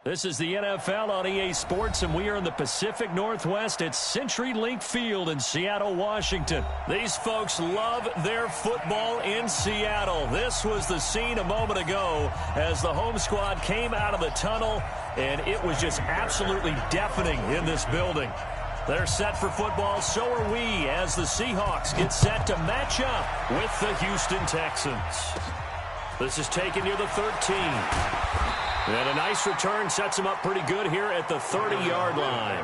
This is the NFL on EA Sports, and we are in the Pacific Northwest at CenturyLink Field in Seattle, Washington. These folks love their football in Seattle. This was the scene a moment ago as the home squad came out of the tunnel, and it was just absolutely deafening in this building. They're set for football, so are we, as the Seahawks get set to match up with the Houston Texans. This is taken near the 13. And a nice return sets him up pretty good here at the 30-yard line.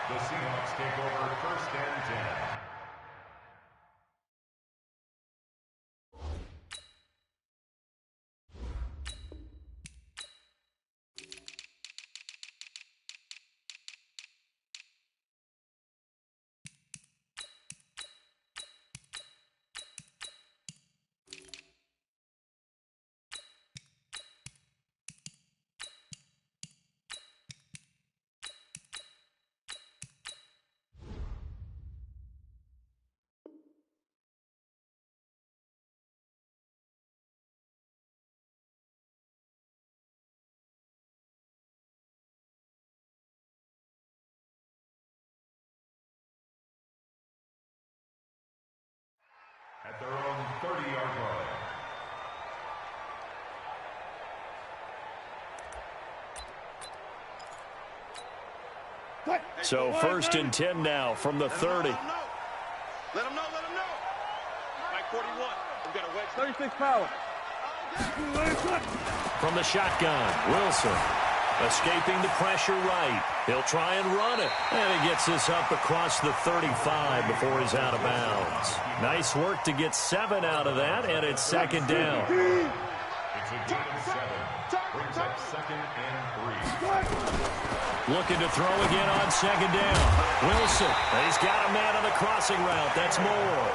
The Seahawks take over 1st and 10. At their own 30-yard line. So 1st and 10 now from the 30. Let him know. Mike 41. We've got a wedge. 36 power. From the shotgun, Wilson escaping the pressure right. He'll try and run it. And he gets this up across the 35 before he's out of bounds. Nice work to get 7 out of that, and it's 2nd down. It's a gain of 7. Brings up 2nd and 3. Looking to throw again on 2nd down. Wilson, he's got a man on the crossing route. That's more.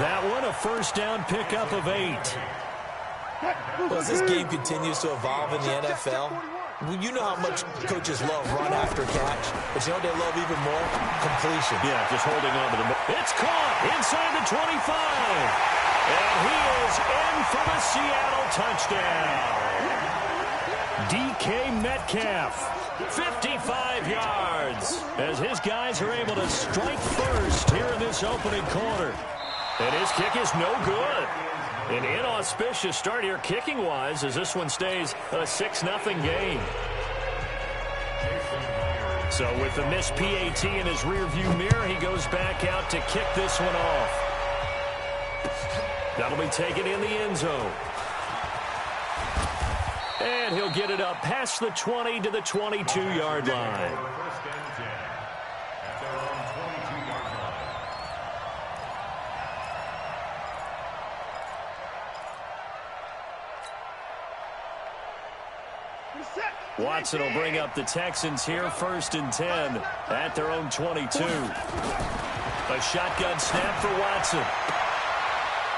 That one, a 1st down pickup of 8. Well, as this game continues to evolve in the NFL, you know how much coaches love run after catch, but you know what they love even more? Completion. Yeah, just holding on to the ball. It's caught inside the 25. And he is in for the Seattle touchdown. DK Metcalf, 55 yards, as his guys are able to strike first here in this opening quarter. And his kick is no good. An inauspicious start here kicking-wise as this one stays a 6-0 game. So with the missed PAT in his rearview mirror, he goes back out to kick this one off. That'll be taken in the end zone. And he'll get it up past the 20 to the 22-yard line. Watson will bring up the Texans here, 1st and 10 at their own 22. A shotgun snap for Watson.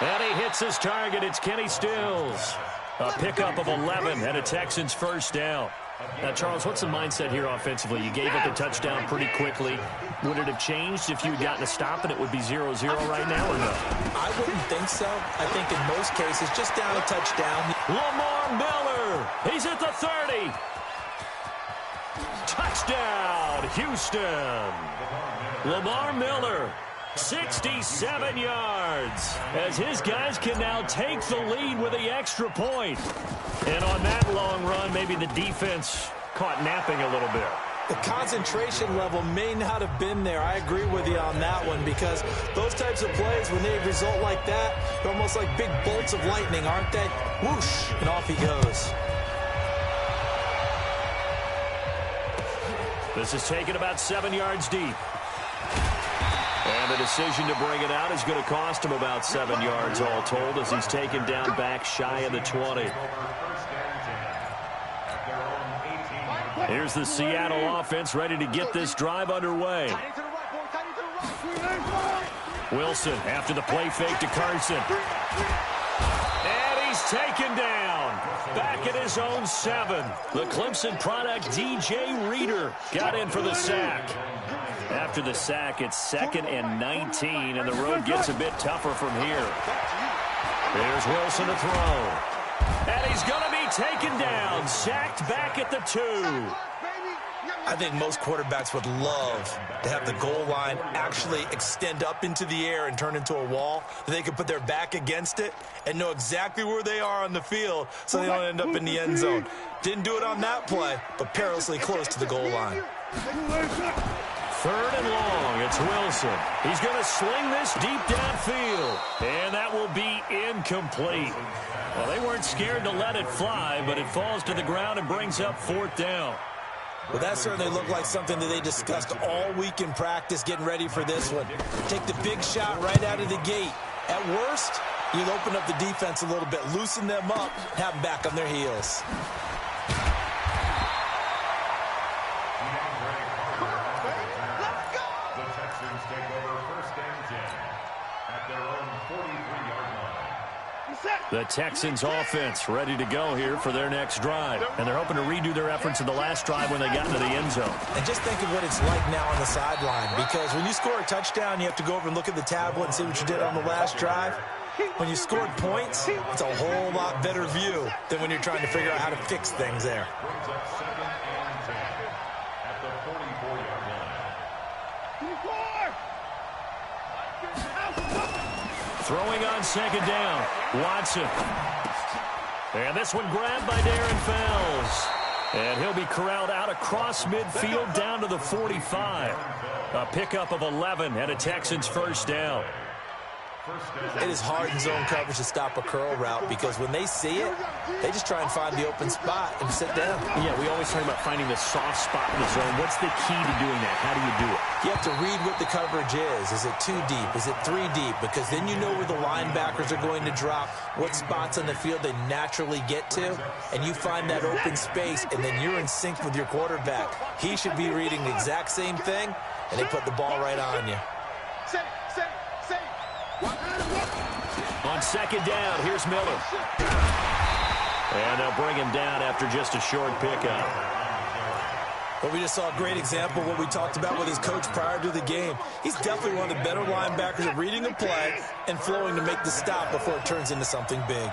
And he hits his target. It's Kenny Stills. A pickup of 11 and a Texans 1st down. Now, Charles, what's the mindset here offensively? You gave up a touchdown pretty quickly. Would it have changed if you had gotten a stop and it would be 0-0 right now or no? I wouldn't think so. I think in most cases, just down a touchdown. Lamar Miller. He's at the 30. Touchdown, Houston. Lamar Miller, 67 yards, as his guys can now take the lead with the extra point. And on that long run, maybe the defense caught napping a little bit. The concentration level may not have been there. I agree with you on that one, because those types of plays, when they result like that, they're almost like big bolts of lightning, aren't they? Whoosh, and off he goes. This is taken about 7 yards deep. And the decision to bring it out is going to cost him about 7 yards all told, as he's taken down back shy of the 20. Here's the Seattle offense ready to get this drive underway. Wilson after the play fake to Carson. And he's taken down. Back at his own 7. The Clemson product, DJ Reader, got in for the sack. After the sack, it's 2nd and 19, and the road gets a bit tougher from here. Here's Wilson to throw. And he's going to be taken down, sacked back at the 2. I think most quarterbacks would love to have the goal line actually extend up into the air and turn into a wall. They could put their back against it and know exactly where they are on the field so they don't end up in the end zone. Didn't do it on that play, but perilously close to the goal line. 3rd and long. It's Wilson. He's going to sling this deep downfield, and that will be incomplete. Well, they weren't scared to let it fly, but it falls to the ground and brings up 4th down. Well, that certainly looked like something that they discussed all week in practice getting ready for this one. Take the big shot right out of the gate. At worst, you'll open up the defense a little bit, loosen them up, have them back on their heels. The Texans take over 1st and 10 at their own 43-yard line. The Texans offense ready to go here for their next drive. And they're hoping to redo their efforts in the last drive when they got into the end zone. And just think of what it's like now on the sideline, because when you score a touchdown, you have to go over and look at the tablet and see what you did on the last drive. When you scored points, it's a whole lot better view than when you're trying to figure out how to fix things there. Brings up 2nd and 10 at the 44-yard line. Throwing on 2nd down, Watson. And this one grabbed by Darren Fells. And he'll be corralled out across midfield down to the 45. A pickup of 11 and a Texans 1st down. It is hard in zone coverage to stop a curl route because when they see it, they just try and find the open spot and sit down. Yeah, we always talk about finding the soft spot in the zone. What's the key to doing that? How do you do it? You have to read what the coverage is. Is it 2 deep? Is it 3 deep? Because then you know where the linebackers are going to drop, what spots on the field they naturally get to, and you find that open space, and then you're in sync with your quarterback. He should be reading the exact same thing, and they put the ball right on you. On 2nd down, here's Miller. And they'll bring him down after just a short pickup. But we just saw a great example of what we talked about with his coach prior to the game. He's definitely one of the better linebackers at reading a play and flowing to make the stop before it turns into something big.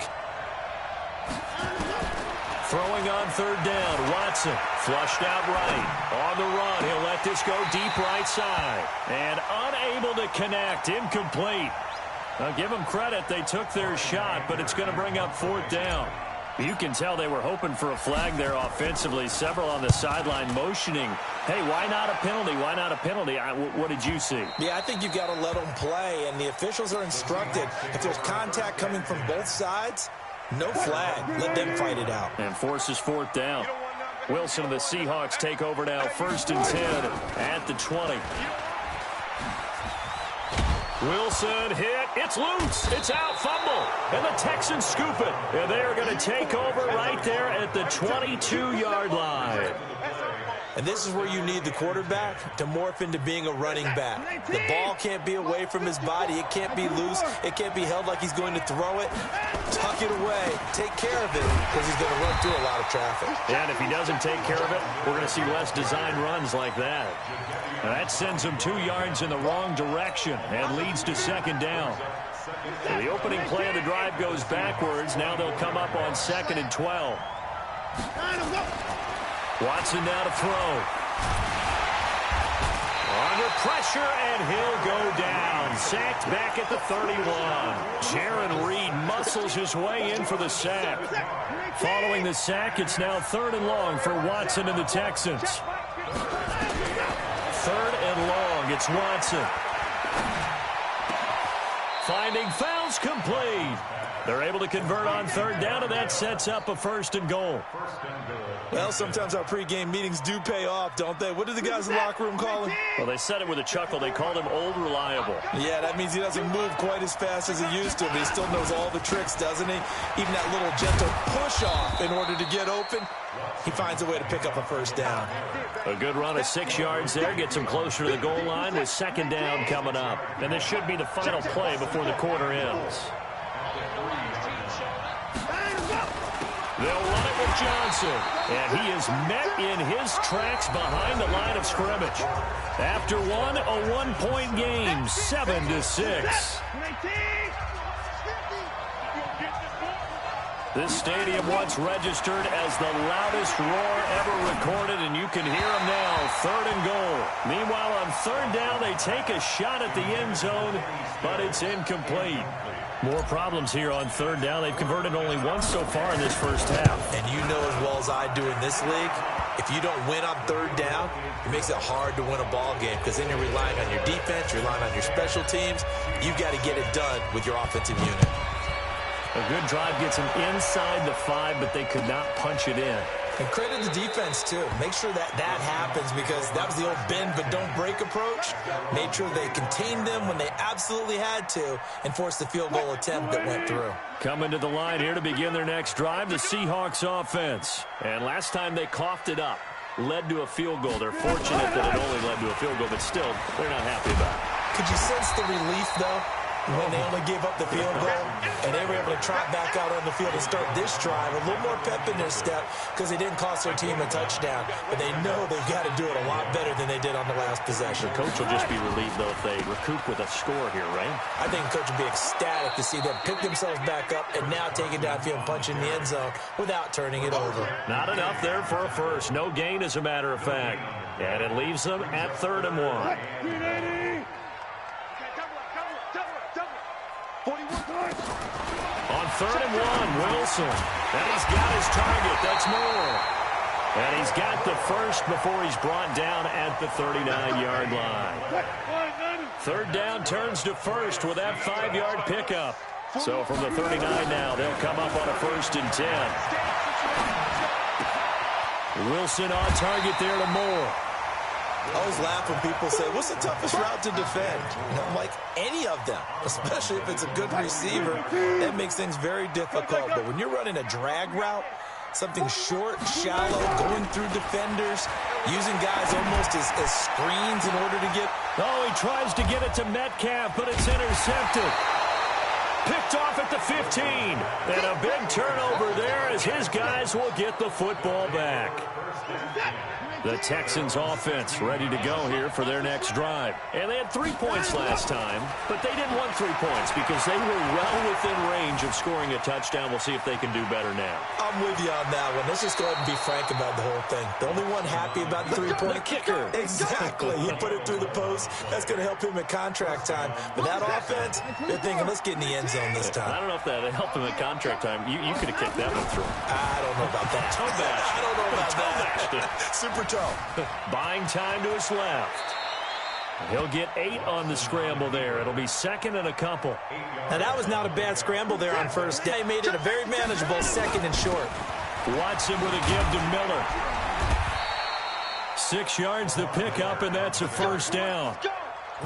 Throwing on 3rd down, Watson flushed out right. On the run, he'll let this go deep right side. And unable to connect, incomplete. Now, give them credit, they took their shot, but it's going to bring up 4th down. You can tell they were hoping for a flag there offensively. Several on the sideline motioning, hey, why not a penalty? Why not a penalty? What did you see? Yeah, I think you've got to let them play, and the officials are instructed. If there's contact coming from both sides, no flag. Let them fight it out. And forces 4th down. Wilson and the Seahawks take over now, 1st and 10 at the 20. Wilson hit. It's loose. It's out. Fumble. And the Texans scoop it. And they are going to take over right there at the 22-yard line. And this is where you need the quarterback to morph into being a running back. The ball can't be away from his body. It can't be loose. It can't be held like he's going to throw it. Tuck it away. Take care of it because he's going to run through a lot of traffic. And if he doesn't take care of it, we're going to see less design runs like that. And that sends him 2 yards in the wrong direction and leads to 2nd down. So the opening play of the drive goes backwards. Now they'll come up on 2nd and 12. Watson now to throw. Under pressure, and he'll go down. Sacked back at the 31. Jaron Reed muscles his way in for the sack. Following the sack, it's now 3rd and long for Watson and the Texans. 3rd and long, it's Watson. Finding Fells complete. They're able to convert on 3rd down, and that sets up a 1st and goal. Well, sometimes our pregame meetings do pay off, don't they? What do the guys in the locker room call him? Well, they said it with a chuckle. They called him Old Reliable. Yeah, that means he doesn't move quite as fast as he used to, but he still knows all the tricks, doesn't he? Even that little gentle push-off in order to get open, he finds a way to pick up a 1st down. A good run of 6 yards there gets him closer to the goal line with 2nd down coming up. And this should be the final play before the quarter ends. They'll run it with Johnson, and he is met in his tracks behind the line of scrimmage. After one, a one-point game, 7-6. This stadium once registered as the loudest roar ever recorded, and you can hear them now, 3rd and goal. Meanwhile, on 3rd down, they take a shot at the end zone, but it's incomplete. More problems here on 3rd down. They've converted only once so far in this first half. And you know as well as I do in this league, if you don't win on 3rd down, it makes it hard to win a ball game because then you're relying on your defense, you're relying on your special teams. You've got to get it done with your offensive unit. A good drive gets them inside the 5, but they could not punch it in. And credit the defense, too. Make sure that happens because that was the old bend but don't break approach. Made sure they contained them when they absolutely had to and forced the field goal attempt that went through. Coming to the line here to begin their next drive, the Seahawks offense. And last time they coughed it up, led to a field goal. They're fortunate that it only led to a field goal, but still, they're not happy about it. Could you sense the relief, though? When they only gave up the field goal and they were able to trot back out on the field and start this drive, a little more pep in their step because they didn't cost their team a touchdown. But they know they've got to do it a lot better than they did on the last possession. The coach will just be relieved, though, if they recoup with a score here, right? I think the coach will be ecstatic to see them pick themselves back up and now take it downfield and punch in the end zone without turning it over. Not enough there for a first. No gain, as a matter of fact. And it leaves them at 3rd and 1. On 3rd and 1, Wilson. And he's got his target. That's Moore. And he's got the first before he's brought down at the 39-yard line. 3rd down turns to first with that 5-yard pickup. So from the 39 now, they'll come up on a 1st and 10. Wilson on target there to Moore. I always laugh when people say, what's the toughest route to defend? And I'm like, any of them, especially if it's a good receiver. That makes things very difficult. But when you're running a drag route, something short, shallow, going through defenders, using guys almost as screens in order to get... Oh, he tries to get it to Metcalf, but it's intercepted. Picked off at the 15. And a big turnover there as his guys will get the football back. The Texans offense ready to go here for their next drive. And they had 3 points last time, but they didn't want 3 points because they were well within range of scoring a touchdown. We'll see if they can do better now. I'm with you on that one. Let's just go ahead and be frank about the whole thing. The only one happy about the 3-point kicker. Exactly. He put it through the post. That's going to help him at contract time. But that offense, they're thinking, let's get in the end zone this time. I don't know if that helped him at contract time. You could have kicked that one through. I don't know about that. Toe bash. I don't know about that. Super toe. Buying time to his left. He'll get 8 on the scramble there. It'll be 2nd and a couple. Now, that was not a bad scramble there on first down. They made it a very manageable 2nd and short. Watson with a give to Miller. 6 yards the pickup, and that's a 1st down.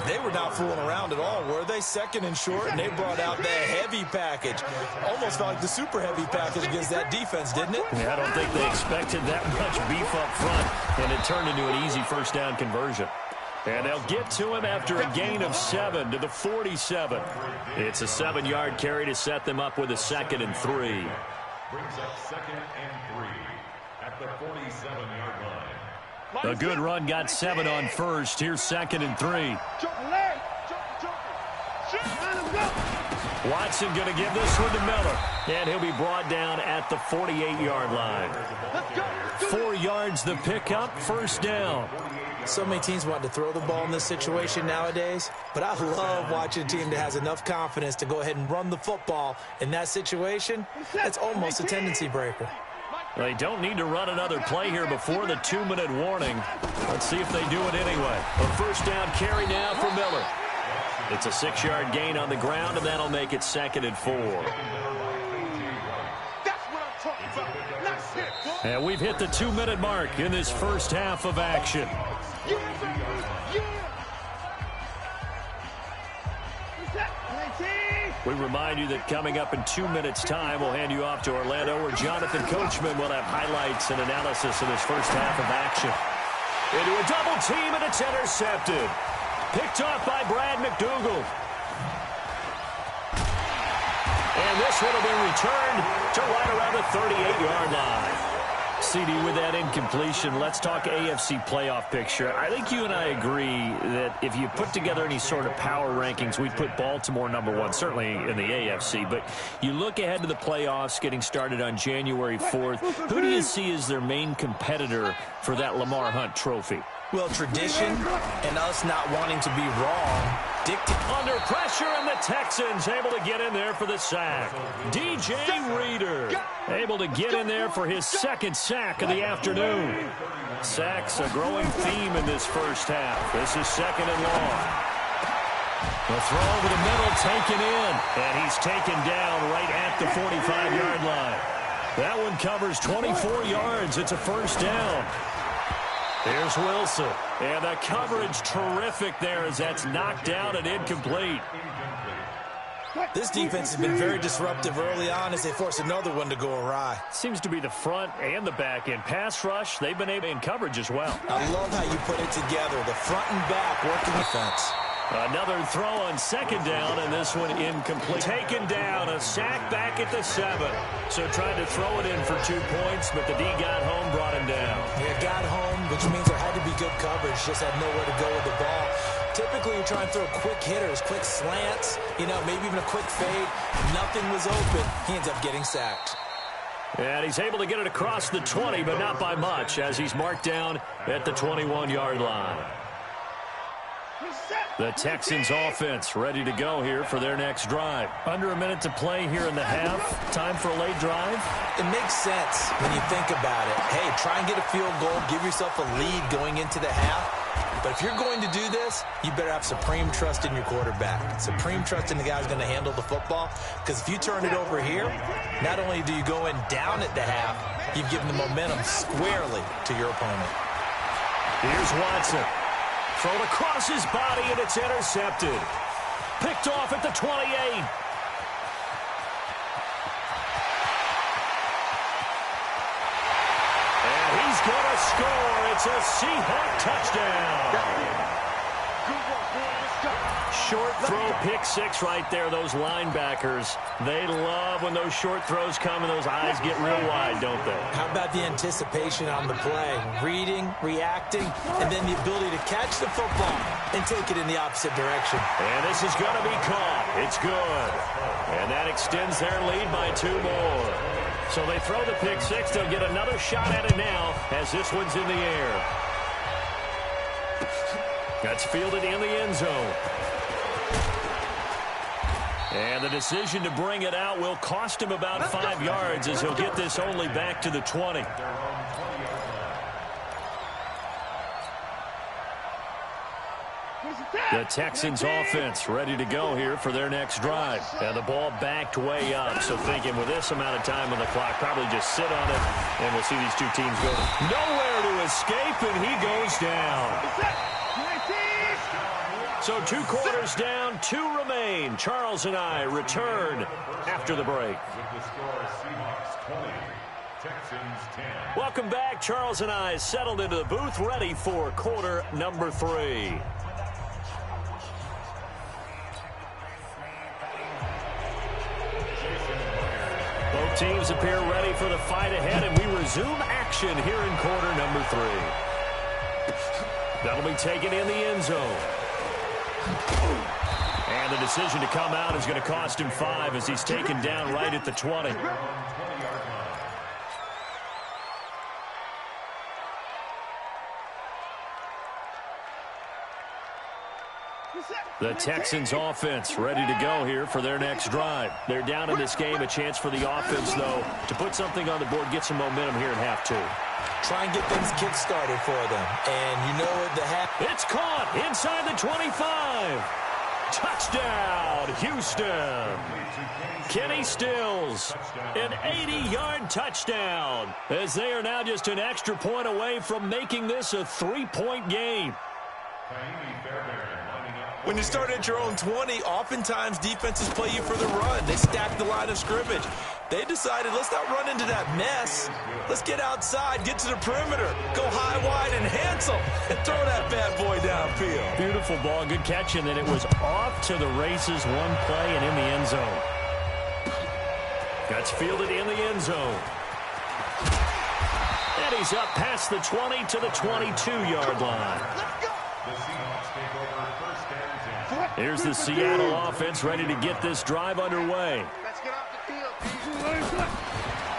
They were not fooling around at all, were they? 2nd and short, and they brought out the heavy package. Almost felt like the super heavy package against that defense, didn't it? Yeah, I don't think they expected that much beef up front, and it turned into an easy 1st down conversion. And they'll get to him after a gain of 7 to the 47. It's a 7-yard carry to set them up with a 2nd and 3. Brings up 2nd and 3 at the 47-yard line. A good run got 7 on first. Here's 2nd and 3. Watson going to give this one to Miller. And he'll be brought down at the 48-yard line. 4 yards the pickup, 1st down. So many teams want to throw the ball in this situation nowadays, but I love watching a team that has enough confidence to go ahead and run the football. In that situation, that's almost a tendency breaker. They don't need to run another play here before the 2-minute warning. Let's see if they do it anyway. A 1st down carry now for Miller. It's a 6-yard gain on the ground, and that'll make it 2nd and 4. And we've hit the 2-minute mark in this first half of action. We remind you that coming up in 2 minutes' time, we'll hand you off to Orlando, where Jonathan Coachman will have highlights and analysis of this first half of action. Into a double team, and it's intercepted. Picked off by Brad McDougald. And this one will be returned to right around the 38-yard line. CD, with that incompletion, let's talk AFC playoff picture. I think you and I agree that if you put together any sort of power rankings, we'd put Baltimore #1, certainly in the AFC. But you look ahead to the playoffs getting started on January 4th. Who do you see as their main competitor for that Lamar Hunt trophy? Well, tradition and us not wanting to be wrong dictate. Under pressure, and the Texans able to get in there for the sack. DJ Reader able to get in there for his second sack of the afternoon. Sacks a growing theme in this first half. This is 2nd and long. The throw over the middle taken in, and he's taken down right at the 45-yard line. That one covers 24 yards. It's a first down. Here's Wilson. And the coverage terrific there as that's knocked out and incomplete. This defense has been very disruptive early on as they force another one to go awry. Seems to be the front and the back end. Pass rush, they've been able in coverage as well. I love how you put it together. The front and back working defense. Another throw on 2nd down, and this one incomplete. Taken down, a sack back at the 7. So tried to throw it in for 2 points, but the D got home, brought him down. Yeah, got home, which means there had to be good coverage. Just had nowhere to go with the ball. Typically, you try and throw quick hitters, quick slants, maybe even a quick fade. Nothing was open. He ends up getting sacked. And he's able to get it across the 20, but not by much, as he's marked down at the 21-yard line. The Texans offense ready to go here for their next drive. Under a minute to play here in the half. Time for a late drive. It makes sense when you think about it. Hey, try and get a field goal. Give yourself a lead going into the half. But if you're going to do this, you better have supreme trust in your quarterback. Supreme trust in the guy who's going to handle the football. Because if you turn it over here, not only do you go in down at the half, you've given the momentum squarely to your opponent. Here's Watson. Thrown across his body, and it's intercepted. Picked off at the 28. And he's going to score. It's a Seahawk touchdown. Short throw, pick 6 right there. Those linebackers, they love when those short throws come and those eyes get real wide, don't they? How about the anticipation on the play? Reading, reacting, and then the ability to catch the football and take it in the opposite direction. And this is going to be caught. It's good. And that extends their lead by 2 more. So they throw the pick 6. They'll get another shot at it now as this one's in the air. That's fielded in the end zone. And the decision to bring it out will cost him about 5 yards as he'll get this only back to the 20. The Texans offense ready to go here for their next drive. And the ball backed way up. So thinking with this amount of time on the clock, probably just sit on it. And we'll see these two teams go nowhere to escape, and he goes down. So 2 quarters down, 2 remain. Charles and I return after the break. Welcome back. Charles and I settled into the booth, ready for quarter number 3. Both teams appear ready for the fight ahead, and we resume action here in quarter number 3. That'll be taken in the end zone. And the decision to come out is going to cost him 5 as he's taken down right at the 20. The Texans offense ready to go here for their next drive. They're down in this game. A chance for the offense, though, to put something on the board, get some momentum here in half 2. Try and get things kick-started for them. And you know what the half... It's caught inside the 25. Touchdown, Houston. Kenny Stills, an 80-yard touchdown, as they are now just an extra point away from making this a 3-point game. When you start at your own 20, oftentimes defenses play you for the run. They stack the line of scrimmage. They decided, let's not run into that mess. Let's get outside, get to the perimeter, go high, wide, and handsome, and throw that bad boy downfield. Beautiful ball, good catch, and then it was off to the races, one play, and in the end zone. That's fielded in the end zone. And he's up past the 20 to the 22-yard line. Here's the Seattle offense ready to get this drive underway.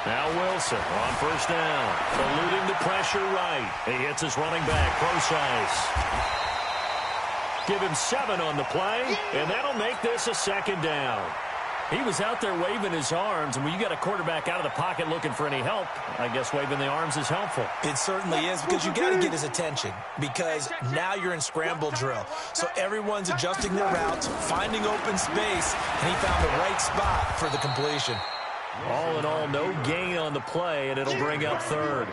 Now Wilson on first down, eluding the pressure right. He hits his running back, Procise. Give him 7 on the play, and that'll make this a second down. He was out there waving his arms, and when you got a quarterback out of the pocket looking for any help, I guess waving the arms is helpful. It certainly is, because you got to get his attention, because now you're in scramble drill. So everyone's adjusting their routes, finding open space, and he found the right spot for the completion. All in all, no gain on the play, and it'll bring up third.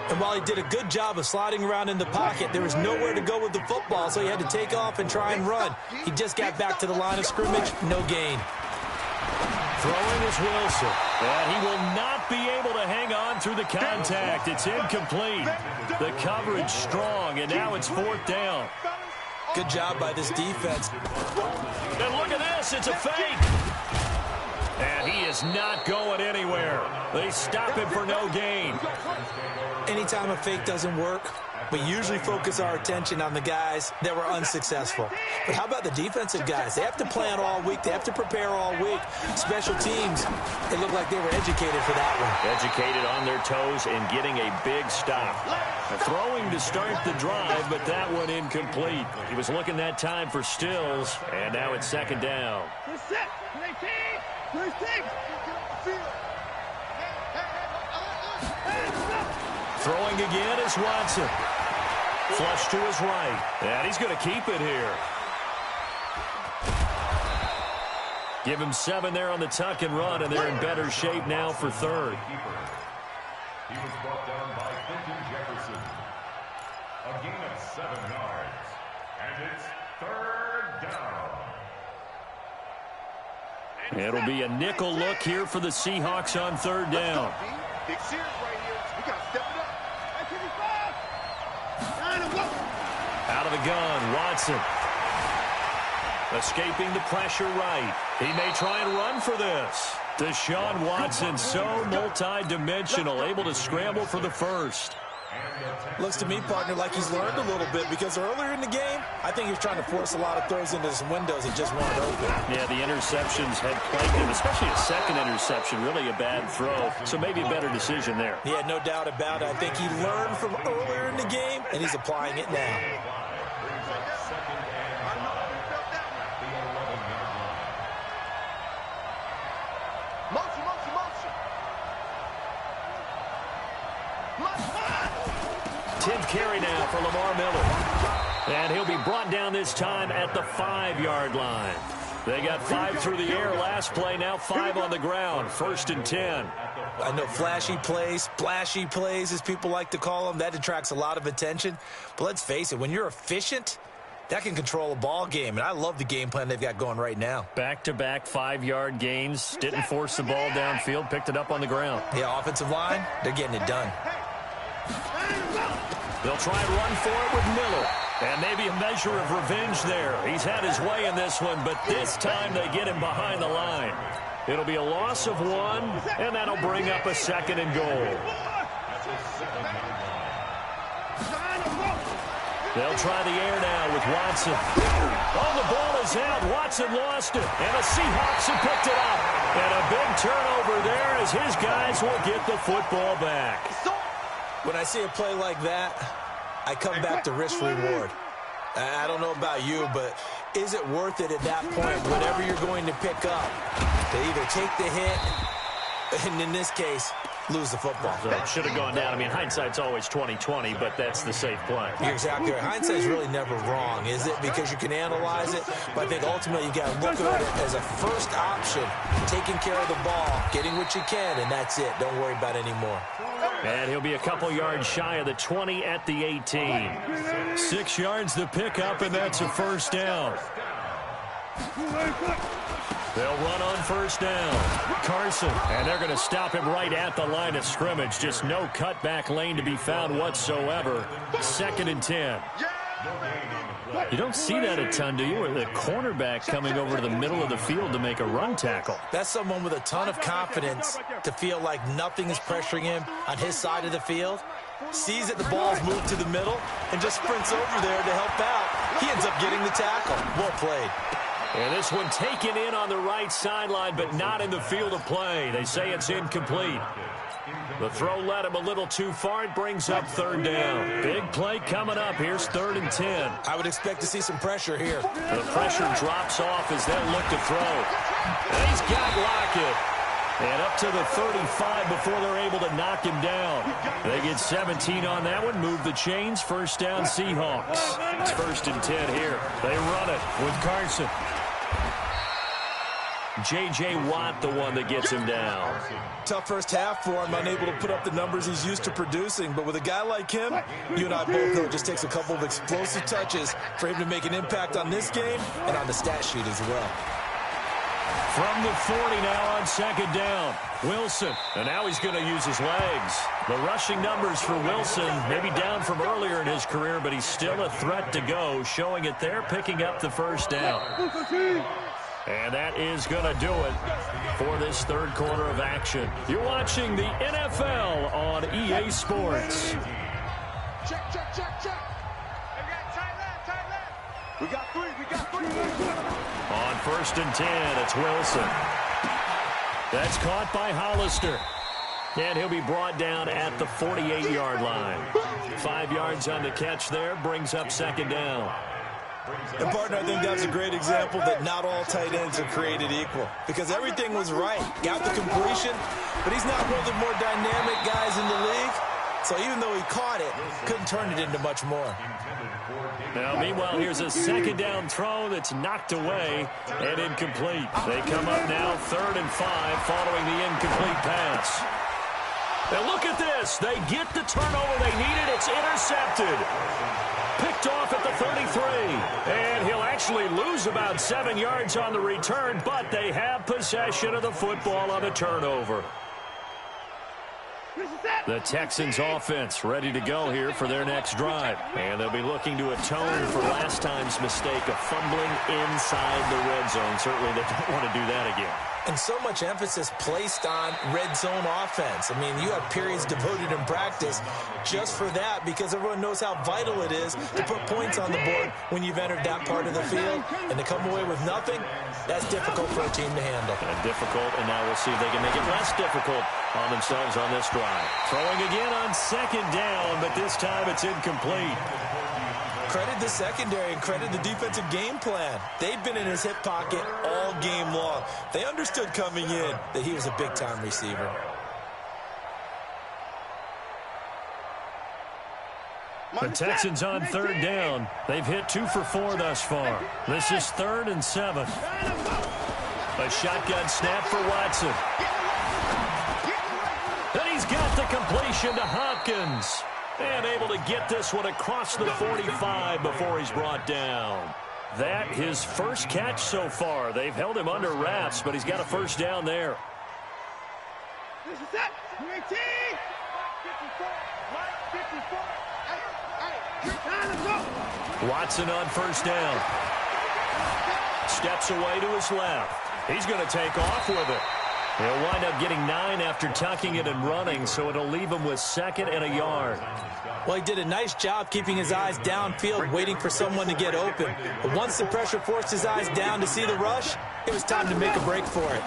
And while he did a good job of sliding around in the pocket, there was nowhere to go with the football, so he had to take off and try and run. He just got back to the line of scrimmage, no gain. Throwing is Wilson, and he will not be able to hang on through the contact. It's incomplete. The coverage strong, and now it's 4th down. Good job by this defense. And look at this, it's a fake. And he is not going anywhere. They stop him for no gain. Anytime a fake doesn't work, we usually focus our attention on the guys that were unsuccessful. But how about the defensive guys? They have to plan all week. They have to prepare all week. Special teams, it looked like they were educated for that one. Educated on their toes and getting a big stop. Throwing to start the drive, but that one incomplete. He was looking that time for Stills, and now it's 2nd down. Throwing again is Watson. Flush to his right. And he's going to keep it here. Give him 7 there on the tuck and run, and they're in better shape now for third. He was brought down by Quentin Jefferson. A gain of 7 yards. And it's 3rd down. It'll be a nickel look here for the Seahawks on 3rd down. Big Sears right here. We got to step it up. Out of the gun, Watson. Escaping the pressure right. He may try and run for this. Deshaun Watson, so multi-dimensional, able to scramble for the first. Looks to me, partner, like he's learned a little bit, because earlier in the game, I think he was trying to force a lot of throws into some windows that just weren't open. Yeah, the interceptions had plagued him, especially a second interception, really a bad throw. So maybe a better decision there. Yeah, no doubt about it. I think he learned from earlier in the game, and he's applying it now. Carry now for Lamar Miller. And he'll be brought down this time at the 5-yard line. They got 5 through the air last play, now 5 on the ground. 1st and 10. I know flashy plays, splashy plays, as people like to call them, that attracts a lot of attention. But let's face it, when you're efficient, that can control a ball game. And I love the game plan they've got going right now. Back-to-back 5-yard gains. Didn't force the ball downfield, picked it up on the ground. Yeah, offensive line, they're getting it done. They'll try and run for it with Miller. And maybe a measure of revenge there. He's had his way in this one, but this time they get him behind the line. It'll be a loss of 1, and that'll bring up a 2nd and goal. They'll try the air now with Watson. Oh, the ball is out. Watson lost it, and the Seahawks have picked it up. And a big turnover there as his guys will get the football back. When I see a play like that, I come back to risk-reward. I don't know about you, but is it worth it at that point, whatever you're going to pick up, to either take the hit, and in this case, lose the football? So it should have gone down. I mean, hindsight's always 20/20, but that's the safe play. You're exactly right. Hindsight's really never wrong, is it? Because you can analyze it, but I think ultimately you got to look at it as a first option, taking care of the ball, getting what you can, and that's it. Don't worry about it anymore. And he'll be a couple yards shy of the 20 at the 18. 6 yards the pickup, and that's a 1st down. They'll run on 1st down. Carson, and they're going to stop him right at the line of scrimmage. Just no cutback lane to be found whatsoever. 2nd and 10. You don't see that a ton, do you? Or the cornerback coming over to the middle of the field to make a run tackle. That's someone with a ton of confidence to feel like nothing is pressuring him on his side of the field. sees that the ball's moved to the middle, and just sprints over there to help out. He ends up getting the tackle. Well played. And this one taken in on the right sideline, but not in the field of play. They say it's incomplete. The throw led him a little too far. It brings up third down. Big play coming up. Here's 3rd and 10. I would expect to see some pressure here. The pressure drops off as they look to throw. And he's got Lockett. And up to the 35 before they're able to knock him down. They get 17 on that one. Move the chains. First down, Seahawks. It's 1st and 10 here. They run it with Carson. J.J. Watt, the one that gets him down. Tough first half for him, unable to put up the numbers he's used to producing. But with a guy like him, you and I both know it just takes a couple of explosive touches for him to make an impact on this game and on the stat sheet as well. From the 40 now on 2nd down. Wilson, and now he's going to use his legs. The rushing numbers for Wilson, maybe down from earlier in his career, but he's still a threat to go, showing it there, picking up the first down. And that is going to do it for this third quarter of action. You're watching the NFL on EA Sports. Check. We got three. On 1st and 10, it's Wilson. That's caught by Hollister. And he'll be brought down at the 48-yard line. 5 yards on the catch there, brings up 2nd down. And, partner, I think that's a great example that not all tight ends are created equal. Because everything was right. Got the completion, but he's not one of the more dynamic guys in the league. So even though he caught it, couldn't turn it into much more. Now, meanwhile, here's a 2nd down throw that's knocked away and incomplete. They come up now 3rd and 5 following the incomplete pass. And look at this. They get the turnover they needed. It's intercepted. Picked off at the 33. And he'll actually lose about 7 yards on the return, but they have possession of the football on the turnover. The Texans offense ready to go here for their next drive. And they'll be looking to atone for last time's mistake of fumbling inside the red zone. Certainly they don't want to do that again. And so much emphasis placed on red zone offense. I mean, you have periods devoted in practice just for that because everyone knows how vital it is to put points on the board when you've entered that part of the field. And to come away with nothing, that's difficult for a team to handle. And difficult, and now we'll see if they can make it less difficult on themselves on this drive. Throwing again on 2nd down, but this time it's incomplete. Credit the secondary and credit the defensive game plan. They've been in his hip pocket all game long. They understood coming in that he was a big-time receiver. The Texans on 3rd down. They've hit 2 for 4 thus far. This is 3rd and 7. A shotgun snap for Watson. And he's got the completion to Hopkins. And able to get this one across the 45 before he's brought down. That his first catch so far. They've held him under wraps, but he's got a first down there. Watson on 1st down. Steps away to his left. He's going to take off with it. He'll wind up getting 9 after tucking it and running, so it'll leave him with 2nd and a yard. Well, he did a nice job keeping his eyes downfield, waiting for someone to get open. But once the pressure forced his eyes down to see the rush, it was time to make a break for it.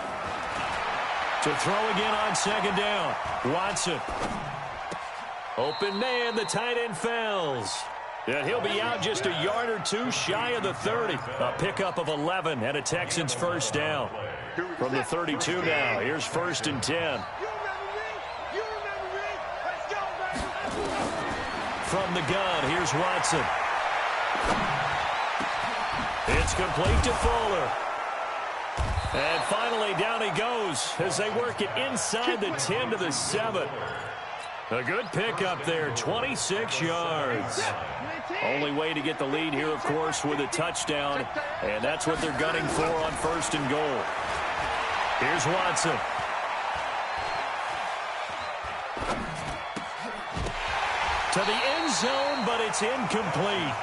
To throw again on 2nd down. Watson. Open man, the tight end fails. And he'll be out just a yard or 2 shy of the 30. A pickup of 11 and a Texans first down. From the 32 now, here's 1st and 10. From the gun, here's Watson. It's complete to Fuller. And finally, down he goes as they work it inside the 10 to the 7. A good pickup there, 26 yards. Only way to get the lead here, of course, with a touchdown. And that's what they're gunning for on 1st and goal. Here's Watson. To the end zone, but it's incomplete.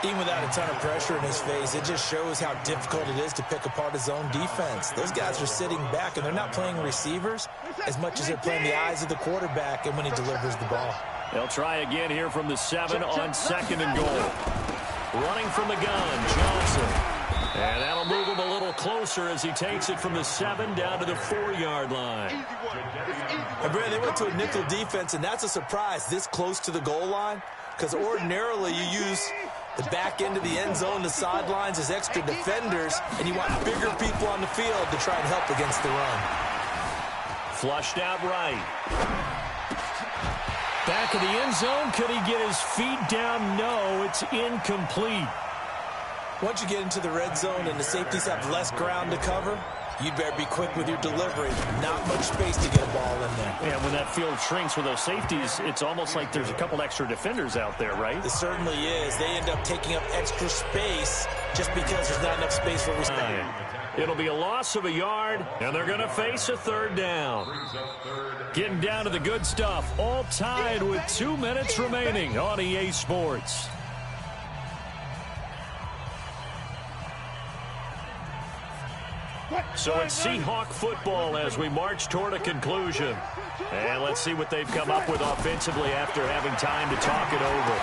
Even without a ton of pressure in his face, it just shows how difficult it is to pick apart his own defense. Those guys are sitting back, and they're not playing receivers as much as they're playing the eyes of the quarterback and when he delivers the ball. They'll try again here from the 7 on 2nd and goal. Running from the gun, Johnson. And that'll move him a little closer as he takes it from the 7 down to the 4-yard line. And Brad, they went to a nickel defense, and that's a surprise this close to the goal line, because ordinarily you use the back end of the end zone, the sidelines as extra defenders, and you want bigger people on the field to try and help against the run. Flushed out right. Back of the end zone. Could he get his feet down? No, it's incomplete. Once you get into the red zone and the safeties have less ground to cover, you'd better be quick with your delivery. Not much space to get a ball in there. Yeah, when that field shrinks with those safeties, it's almost like there's a couple extra defenders out there, right? It certainly is. They end up taking up extra space just because there's not enough space for respect. It'll be a loss of a yard, and they're going to face a 3rd down. Getting down to the good stuff, all tied with 2 minutes remaining on EA Sports. So it's Seahawk football as we march toward a conclusion. And let's see what they've come up with offensively after having time to talk it over.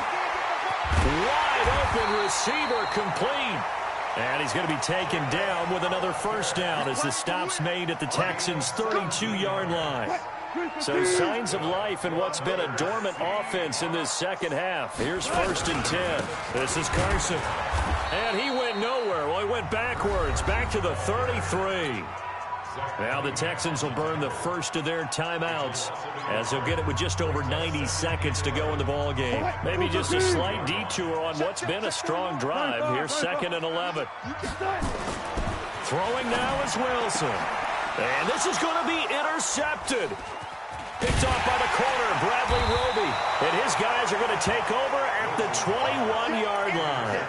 Wide open receiver complete. And he's going to be taken down with another 1st down as the stop's made at the Texans' 32-yard line. So signs of life in what's been a dormant offense in this second half. Here's 1st and 10. This is Carson. And he went nowhere. Well, he went backwards, back to the 33. Now the Texans will burn the first of their timeouts as they'll get it with just over 90 seconds to go in the ball game. Maybe just a slight detour on what's been a strong drive. Here's 2nd and 11. Throwing now is Wilson. And this is going to be intercepted. Picked off by the corner, Bradley Roby. And his guys are going to take over at the 21-yard line.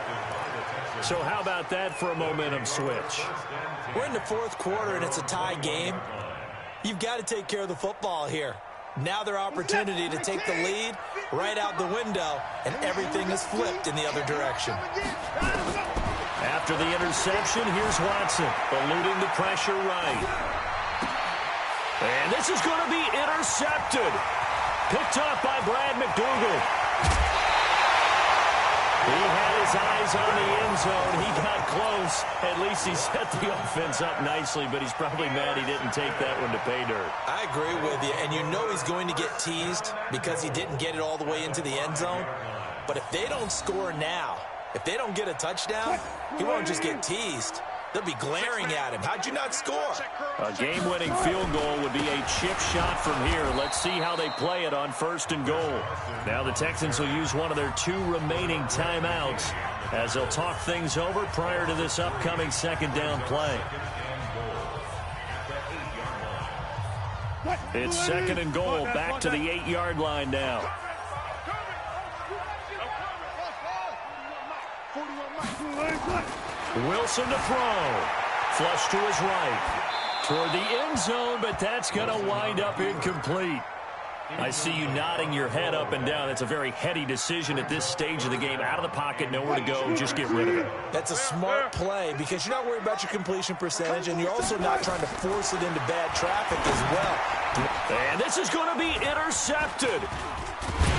So how about that for a momentum switch? We're in the 4th quarter, and it's a tie game. You've got to take care of the football here. Now their opportunity to take the lead right out the window, and everything is flipped in the other direction. After the interception, here's Watson, eluding the pressure right. And this is going to be intercepted. Picked off by Brad McDougal. He had his eyes on the end zone. He got close. At least he set the offense up nicely, but he's probably mad he didn't take that one to pay dirt. I agree with you, and you know he's going to get teased because he didn't get it all the way into the end zone. But if they don't score now, if they don't get a touchdown, he won't just get teased. They'll be glaring at him. How'd you not score? A game-winning field goal would be a chip shot from here. Let's see how they play it on 1st and goal. Now the Texans will use one of their 2 remaining timeouts as they'll talk things over prior to this upcoming 2nd down play. It's 2nd and goal, back to the 8-yard line now. Wilson to throw. Flush to his right. Toward the end zone, but that's going to wind up incomplete. I see you nodding your head up and down. It's a very heady decision at this stage of the game. Out of the pocket, nowhere to go. Just get rid of it. That's a smart play because you're not worried about your completion percentage, and you're also not trying to force it into bad traffic as well. And this is going to be intercepted.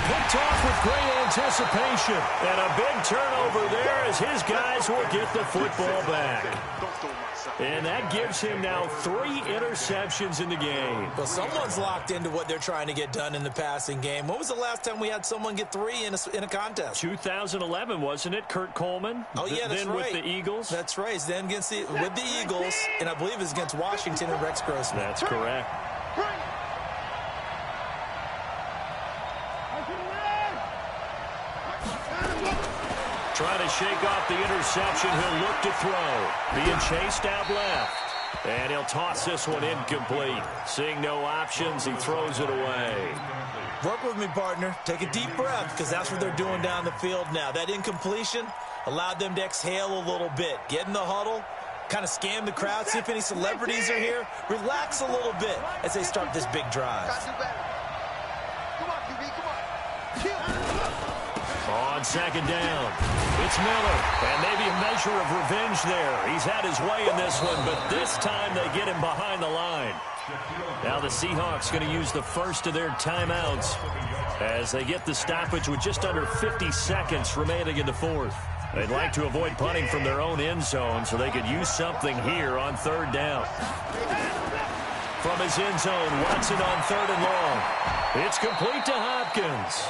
Picked off with great anticipation. And a big turnover there as his guys will get the football back. And that gives him now 3 interceptions in the game. Well, someone's locked into what they're trying to get done in the passing game. When was the last time we had someone get 3 in a contest? 2011, wasn't it? Kurt Coleman? Oh, yeah, that's then right. With the Eagles? That's right. Then with the Eagles, and I believe it's against Washington and Rex Grossman. That's correct. Trying to shake off the interception. He'll look to throw. Being chased out left. And he'll toss this one incomplete. Seeing no options, he throws it away. Work with me, partner. Take a deep breath because that's what they're doing down the field now. That incompletion allowed them to exhale a little bit. Get in the huddle, kind of scan the crowd, see if any celebrities are here. Relax a little bit as they start this big drive. On second down, it's Miller, and maybe a measure of revenge there. He's had his way in this one, but this time they get him behind the line. Now the Seahawks going to use the first of their timeouts as they get the stoppage with just under 50 seconds remaining in the fourth. They'd like to avoid punting from their own end zone so they could use something here on third down. From his end zone, Watson on third and long. It's complete to Hopkins.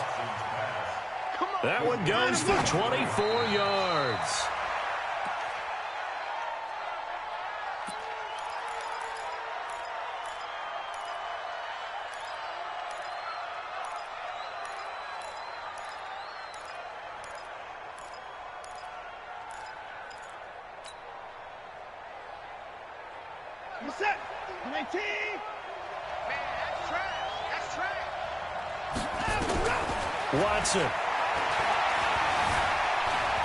That one goes for 24 yards. Set. 19. Man, that's trash. That's trash. Watson.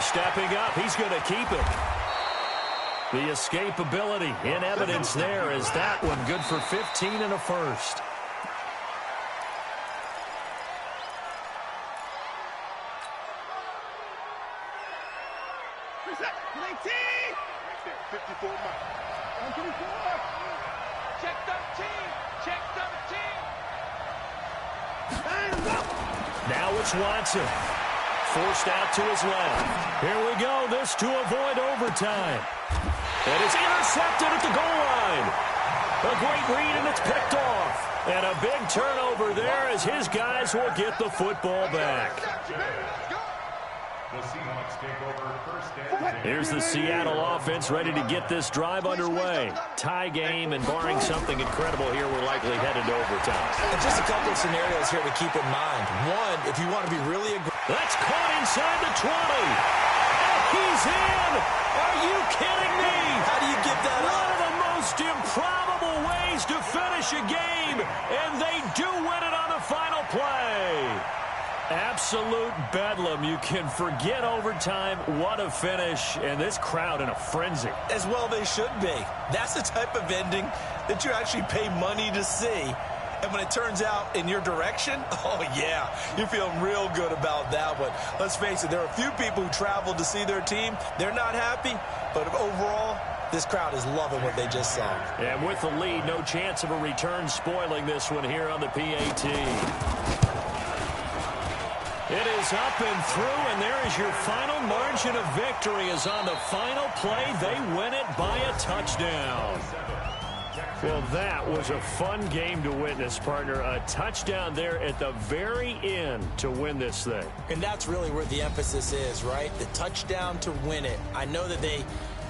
Stepping up. He's going to keep it. The escapability in evidence there is that one good for 15 and a first. Set. 19. 54 miles. 124. Check 13. Check 13. Now it's Watson. Forced out to his left. Here we go. This to avoid overtime. And it's intercepted at the goal line. A great read, and it's picked off. And a big turnover there as his guys will get the football back. The Seahawks take over first and 10. Here's the Seattle offense ready to get this drive underway. Tie game, and barring something incredible here, we're likely headed to overtime. And just a couple of scenarios here to keep in mind. One, if you want to be really aggressive. That's caught inside the 20. And he's in. Are you kidding me? How do you get that One up? of the most improbable ways to finish a game, and they do win it on the final play. Absolute bedlam. You can forget overtime. What a finish, and this crowd in a frenzy. As well they should be. That's the type of ending that you actually pay money to see. And when it turns out in your direction, oh, yeah, you're feeling real good about that one. Let's face it, there are a few people who traveled to see their team. They're not happy, but overall, this crowd is loving what they just saw. And with the lead, no chance of a return spoiling this one here on the PAT. It is up and through, and there is your final margin of victory. As on the final play, they win it by a touchdown. Well, that was a fun game to witness, partner. A touchdown there at the very end to win this thing. And that's really where the emphasis is, right? The touchdown to win it. I know that they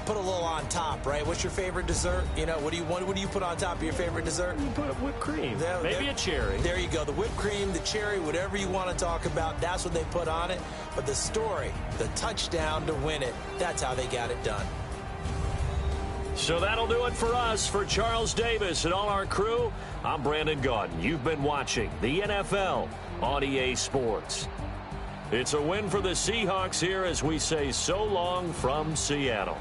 put a little on top, right? What's your favorite dessert? You know, what do you put on top of your favorite dessert? You put whipped cream, maybe a cherry. There you go. The whipped cream, the cherry, whatever you want to talk about, that's what they put on it. But the story, the touchdown to win it, that's how they got it done. So that'll do it for us. For Charles Davis and all our crew, I'm Brandon Gaudin. You've been watching the NFL on EA Sports. It's a win for the Seahawks here as we say so long from Seattle.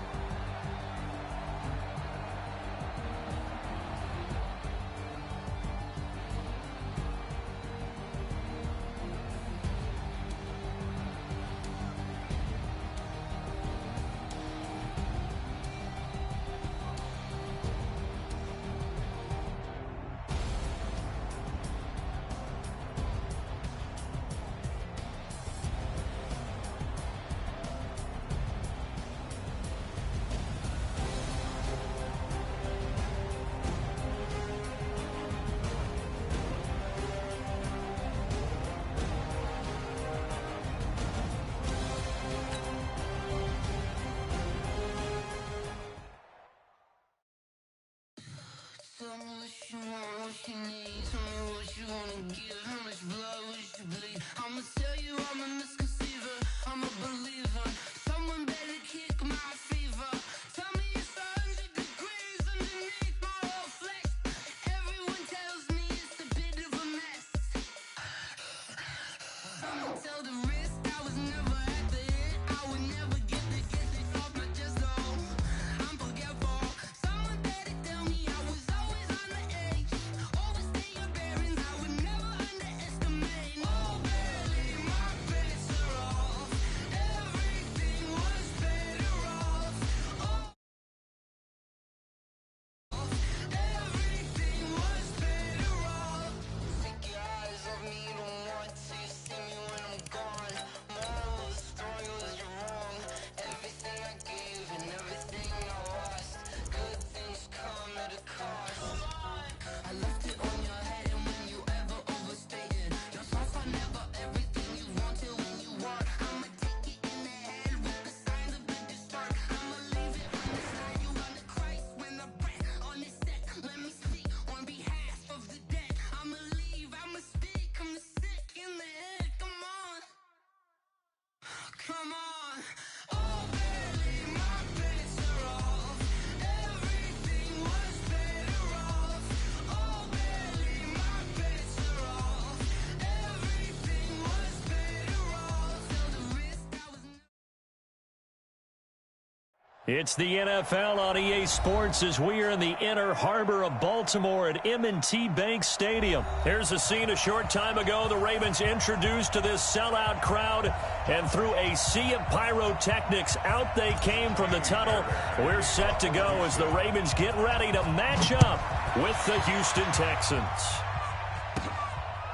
It's the NFL on EA Sports as we are in the inner harbor of Baltimore at M&T Bank Stadium. Here's a scene a short time ago. The Ravens introduced to this sellout crowd, and through a sea of pyrotechnics, out they came from the tunnel. We're set to go as the Ravens get ready to match up with the Houston Texans.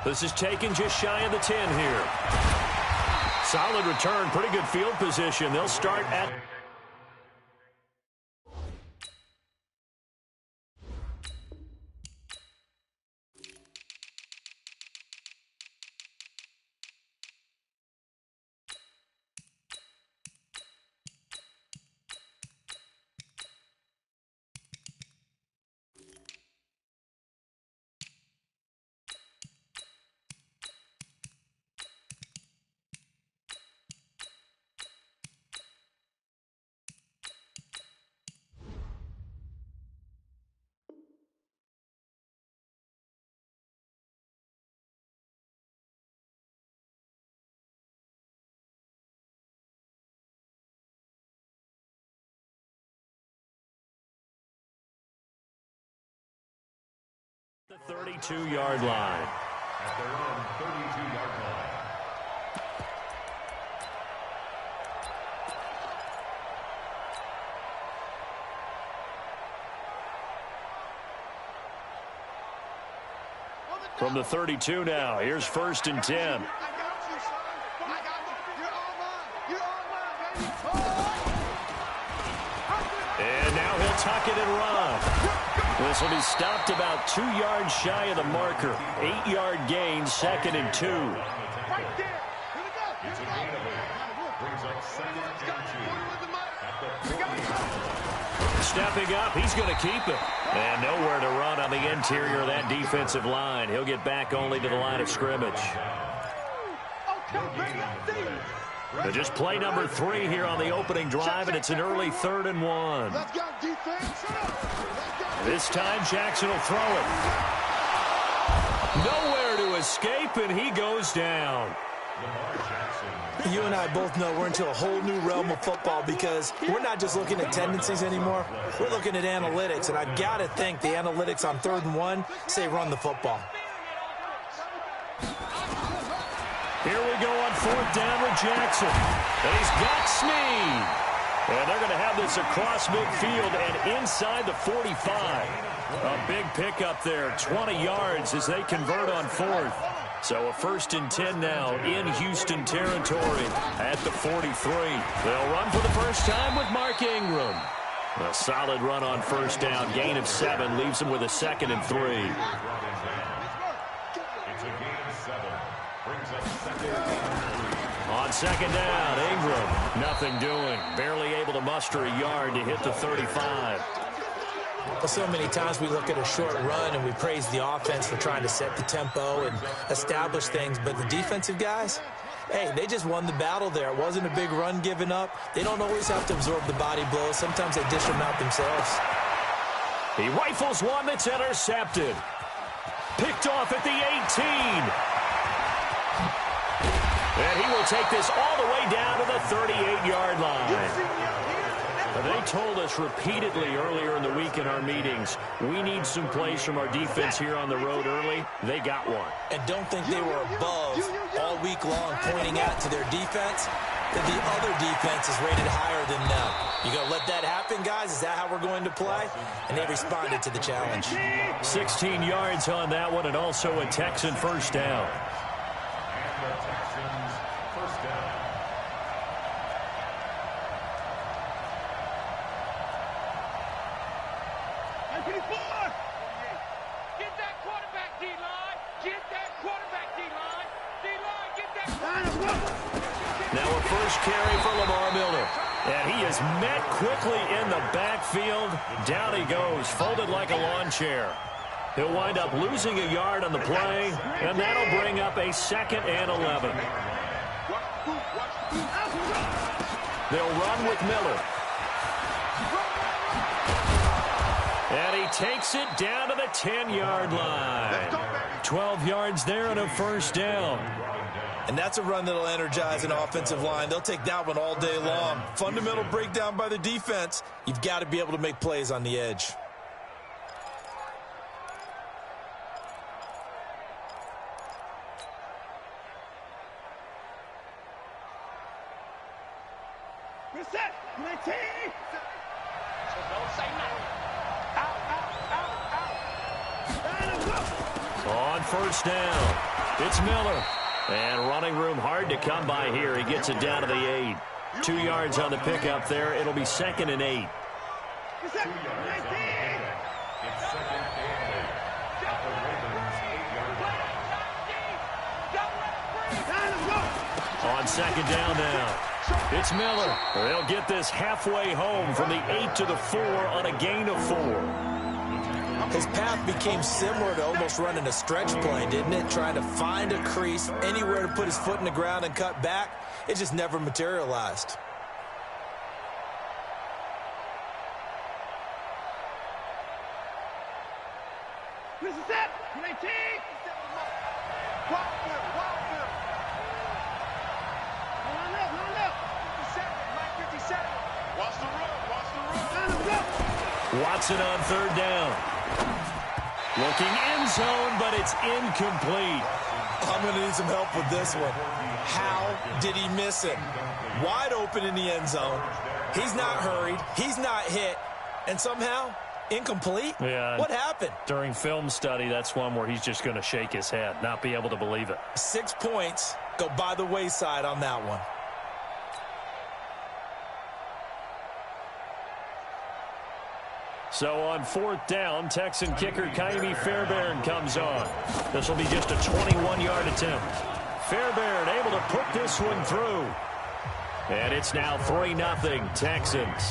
This is taken just shy of the 10 here. Solid return, pretty good field position. They'll start at... the 32-yard line. At their own 32-yard line. From the 32 now, here's 1st and 10. And now he'll tuck it and run. This will be stopped about 2 yards shy of the marker. 8-yard gain, 2nd and 2. It's a gain of 8. Brings up 2nd and 2. At the Stepping up, he's going to keep it. And nowhere to run on the interior of that defensive line. He'll get back only to the line of scrimmage. Just play number 3 here on the opening drive, and it's an early 3rd and 1. This time, Jackson will throw it. Nowhere to escape, and he goes down. You and I both know we're into a whole new realm of football because we're not just looking at tendencies anymore. We're looking at analytics, and I've got to think the analytics on 3rd and 1 say run the football. Here we go on 4th down with Jackson. And he's got Snead. And they're going to have this across midfield and inside the 45. A big pickup there, 20 yards as they convert on 4th. So a 1st and 10 now in Houston territory at the 43. They'll run for the first time with Mark Ingram. A solid run on 1st down, gain of 7, leaves them with a 2nd and 3. It's a gain of 7. Brings up 2nd and 3. On 2nd down, Ingram, nothing doing. Barely able to muster a yard to hit the 35. Well, so many times we look at a short run and we praise the offense for trying to set the tempo and establish things, but the defensive guys, hey, they just won the battle there. It wasn't a big run given up. They don't always have to absorb the body blows. Sometimes they dish them out themselves. He rifles one that's intercepted. Picked off at the 18. And he will take this all the way down to the 38-yard line. They told us repeatedly earlier in the week in our meetings, we need some plays from our defense here on the road early. They got one. And don't think they were above all week long pointing out to their defense that the other defense is rated higher than them. You going to let that happen, guys? Is that how we're going to play? And they responded to the challenge. 16 yards on that one, and also a Texan 1st down. And the Texans 1st down. Get that quarterback, D-line. Get that quarterback, D-line. D-line, get that. Now a first carry for Lamar Miller. And he is met quickly in the backfield. Down he goes, folded like a lawn chair. He'll wind up losing a yard on the play, and that'll bring up a 2nd and 11. They'll run with Miller. And he takes it down to the 10-yard line. 12 yards there and a 1st down. And that's a run that'll energize an offensive line. They'll take that one all day long. Fundamental breakdown by the defense. You've got to be able to make plays on the edge. Reset. 19. So don't say nothing. Out, out, out, out. And go. On first down, it's Miller. And running room hard to come by here. He gets it down to the 8. 2 yards on the pickup there. It'll be 2nd and 8. It's 2 yards on the pickup. It's 2nd and 8. At the Ravens' 8-yard line. On 2nd down now, it's Miller. They'll get this halfway home from the 8 to the 4 on a gain of 4. His path became similar to almost running a stretch play, didn't it? Trying to find a crease, anywhere to put his foot in the ground and cut back. It just never materialized. This is it. 19. Watch the run. Watch the run. Watson on 3rd down. Looking end zone, but it's incomplete. I'm going to need some help with this one. How did he miss it? Wide open in the end zone. He's not hurried. He's not hit. And somehow, incomplete? Yeah. What happened? During film study, that's one where he's just going to shake his head, not be able to believe it. 6 points go by the wayside on that one. So on 4th down, Texan kicker Ka'imi Fairbairn comes on. This will be just a 21-yard attempt. Fairbairn able to put this one through. And it's now 3-0 Texans.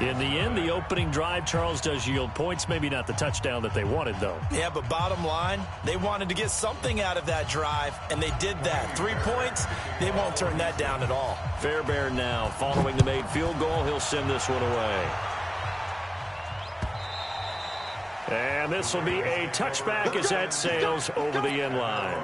In the end, the opening drive, Charles, does yield points. Maybe not the touchdown that they wanted, though. Yeah, but bottom line, they wanted to get something out of that drive, and they did that. 3 points, they won't turn that down at all. Fairbairn now, following the made field goal, he'll send this one away. And this will be a touchback as that sails over the end line.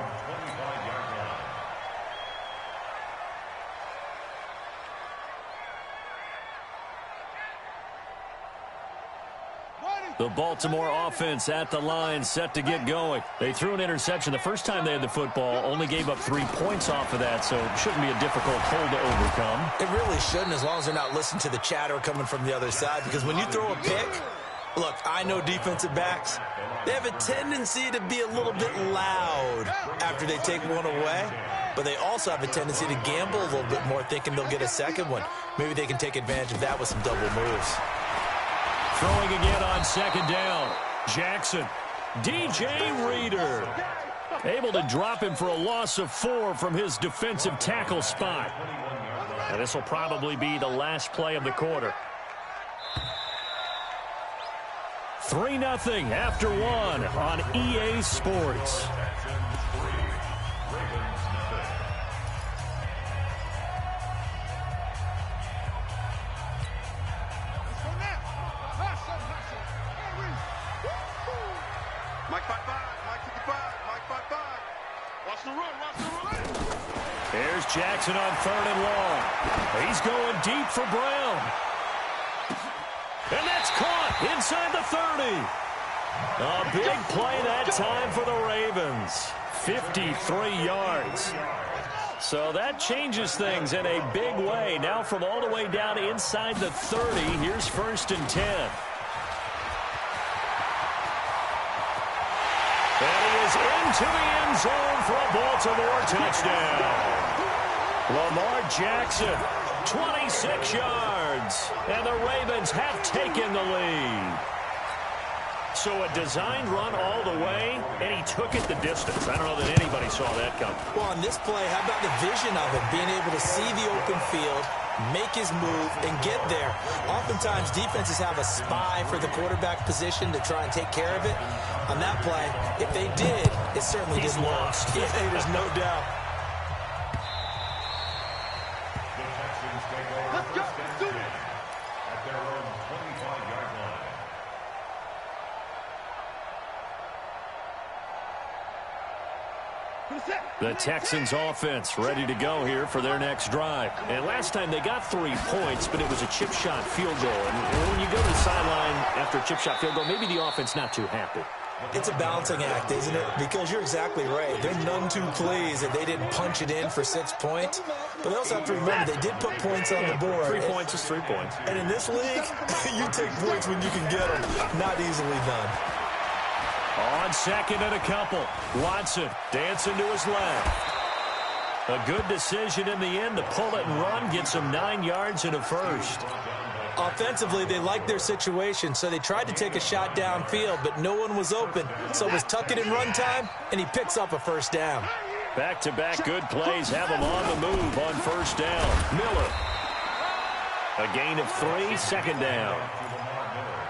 The Baltimore offense at the line, set to get going. They threw an interception the first time they had the football, only gave up 3 points off of that, so it shouldn't be a difficult hole to overcome. It really shouldn't, as long as they're not listening to the chatter coming from the other side, because when you throw a pick, look, I know defensive backs, they have a tendency to be a little bit loud after they take one away, but they also have a tendency to gamble a little bit more, thinking they'll get a second one. Maybe they can take advantage of that with some double moves. Throwing again on 2nd down. Jackson. DJ Reader. Able to drop him for a loss of 4 from his defensive tackle spot. And this will probably be the last play of the quarter. 3-0 after 1 on EA Sports. Mike 5-5, Mike 55, Mike 5-5. Watch the run, watch the run. There's Jackson on 3rd and long. He's going deep for Brown. And that's caught inside the 30. A big play that time for the Ravens. 53 yards. So that changes things in a big way. Now from all the way down inside the 30, here's 1st and 10. And he is into the end zone for a Baltimore touchdown. Lamar Jackson, 26 yards. And the Ravens have taken the lead. So a designed run all the way, and he took it the distance. I don't know that anybody saw that coming. Well, on this play, how about the vision of it? Being able to see the open field, make his move, and get there. Oftentimes, defenses have a spy for the quarterback position to try and take care of it. On that play, if they did, it certainly He's didn't lost. work. Yeah, there's no doubt. Let's go, let's do it. At their own 25-yard line. The Texans offense ready to go here for their next drive. And last time they got 3 points, but it was a chip shot field goal. And when you go to the sideline after a chip shot field goal, maybe the offense not too happy. It's a balancing act, isn't it? Because you're exactly right. They're none too pleased that they didn't punch it in for 6 points. But they also have to remember they did put points on the board. 3 points is 3 points. And in this league, you take points when you can get them. Not easily done. On second and a couple. Watson dancing to his left. A good decision in the end to pull it and run. Gets him 9 yards and a first. Offensively, they liked their situation, so they tried to take a shot downfield, but no one was open. So it was tuck it in run time, and he picks up a first down. Back-to-back good plays have him on the move on first down. Miller. A gain of 3, second down.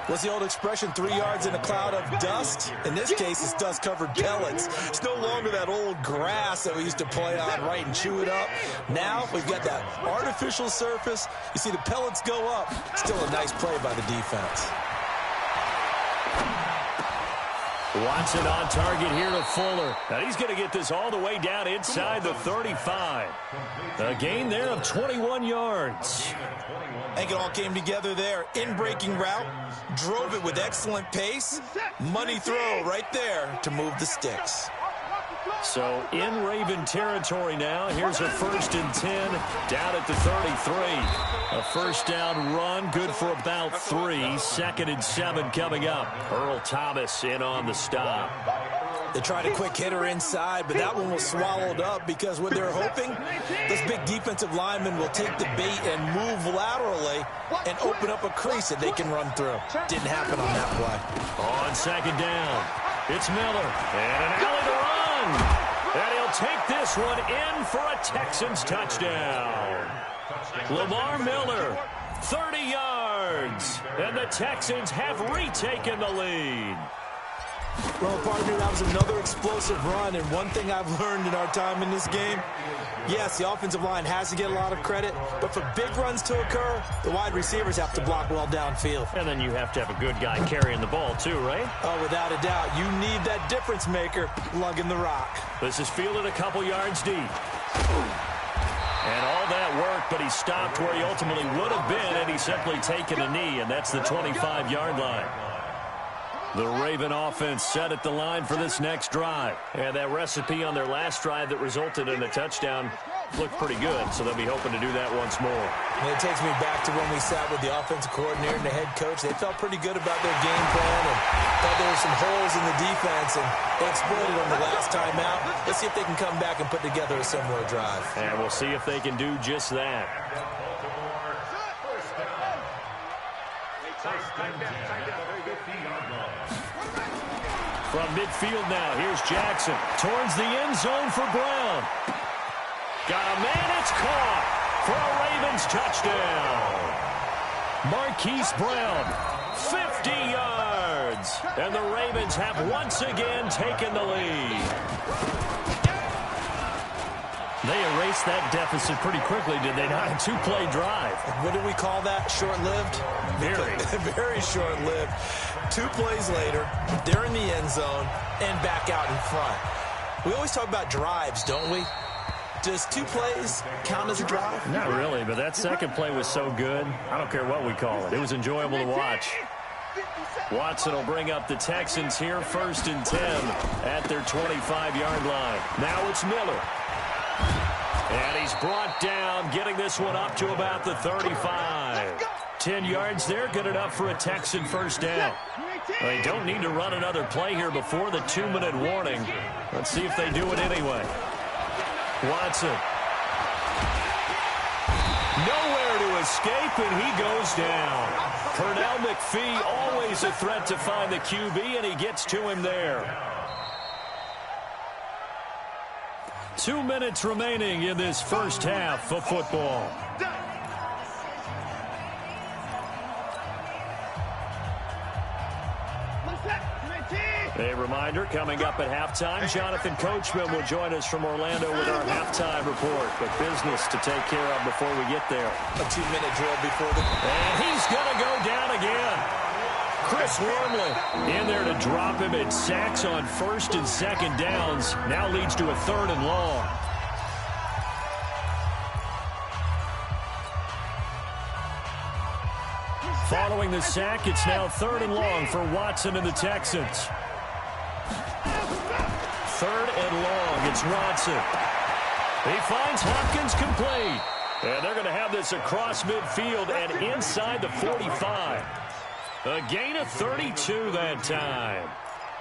What's the old expression, 3 yards in a cloud of dust? In this case, it's dust-covered pellets. It's no longer that old grass that we used to play on, right, and chew it up. Now we've got that artificial surface. You see the pellets go up. Still a nice play by the defense. Watson on target here to Fuller. Now he's going to get this all the way down inside the 35. A gain there of 21 yards. I think it all came together there. In-breaking route, drove it with excellent pace. Money throw right there to move the sticks. So in Raven territory now. Here's a 1st and 10 down at the 33. A first down run, good for about 3. 2nd and 7 coming up. Earl Thomas in on the stop. They tried a quick hitter inside, but that one was swallowed up because what they're hoping, this big defensive lineman will take the bait and move laterally and open up a crease that they can run through. Didn't happen on that play. On 2nd down, it's Miller. And an alley to run. And he'll take this one in for a Texans touchdown. Lamar Miller, 30 yards. And the Texans have retaken the lead. Well, partner, that was another explosive run, and one thing I've learned in our time in this game, yes, the offensive line has to get a lot of credit, but for big runs to occur, the wide receivers have to block well downfield. And then you have to have a good guy carrying the ball too, right? Oh, without a doubt. You need that difference maker lugging the rock. This is fielded a couple yards deep. And all that work, but he stopped where he ultimately would have been, and he's simply taken a knee, and that's the 25-yard line. The Raven offense set at the line for this next drive. And that recipe on their last drive that resulted in a touchdown looked pretty good, so they'll be hoping to do that once more. And it takes me back to when we sat with the offensive coordinator and the head coach. They felt pretty good about their game plan and thought there were some holes in the defense, and they exploited them the last time out. Let's see if they can come back and put together a similar drive. And we'll see if they can do just that. From midfield now, here's Jackson. Towards the end zone for Brown. Got a man, it's caught for a Ravens touchdown. Marquise Brown, 50 yards. And the Ravens have once again taken the lead. They erased that deficit pretty quickly, did they not? A 2-play drive. What do we call that? Short-lived? Very. Very short-lived. 2 plays later, they're in the end zone and back out in front. We always talk about drives, don't we? Does 2 plays count as a drive? Not really, but that second play was so good. I don't care what we call it. It was enjoyable to watch. Watson will bring up the Texans here, 1st and 10 at their 25-yard line. Now it's Miller. And he's brought down, getting this one up to about the 35. 10 yards there, good enough for a Texan first down. They don't need to run another play here before the 2-minute warning. Let's see if they do it anyway. Watson. Nowhere to escape, and he goes down. Pernell McPhee, always a threat to find the QB, and he gets to him there. 2 minutes remaining in this first half of football. A reminder, coming up at halftime, Jonathan Coachman will join us from Orlando with our halftime report. But business to take care of before we get there. A 2-minute drill before the... And he's going to go down again. Chris Wormley in there to drop him. It sacks on 1st and 2nd downs. Now leads to a 3rd and long. Following the sack, it's now 3rd and long for Watson and the Texans. 3rd and long. It's Watson. He finds Hopkins complete. And they're going to have this across midfield and inside the 45. A gain of 32 that time.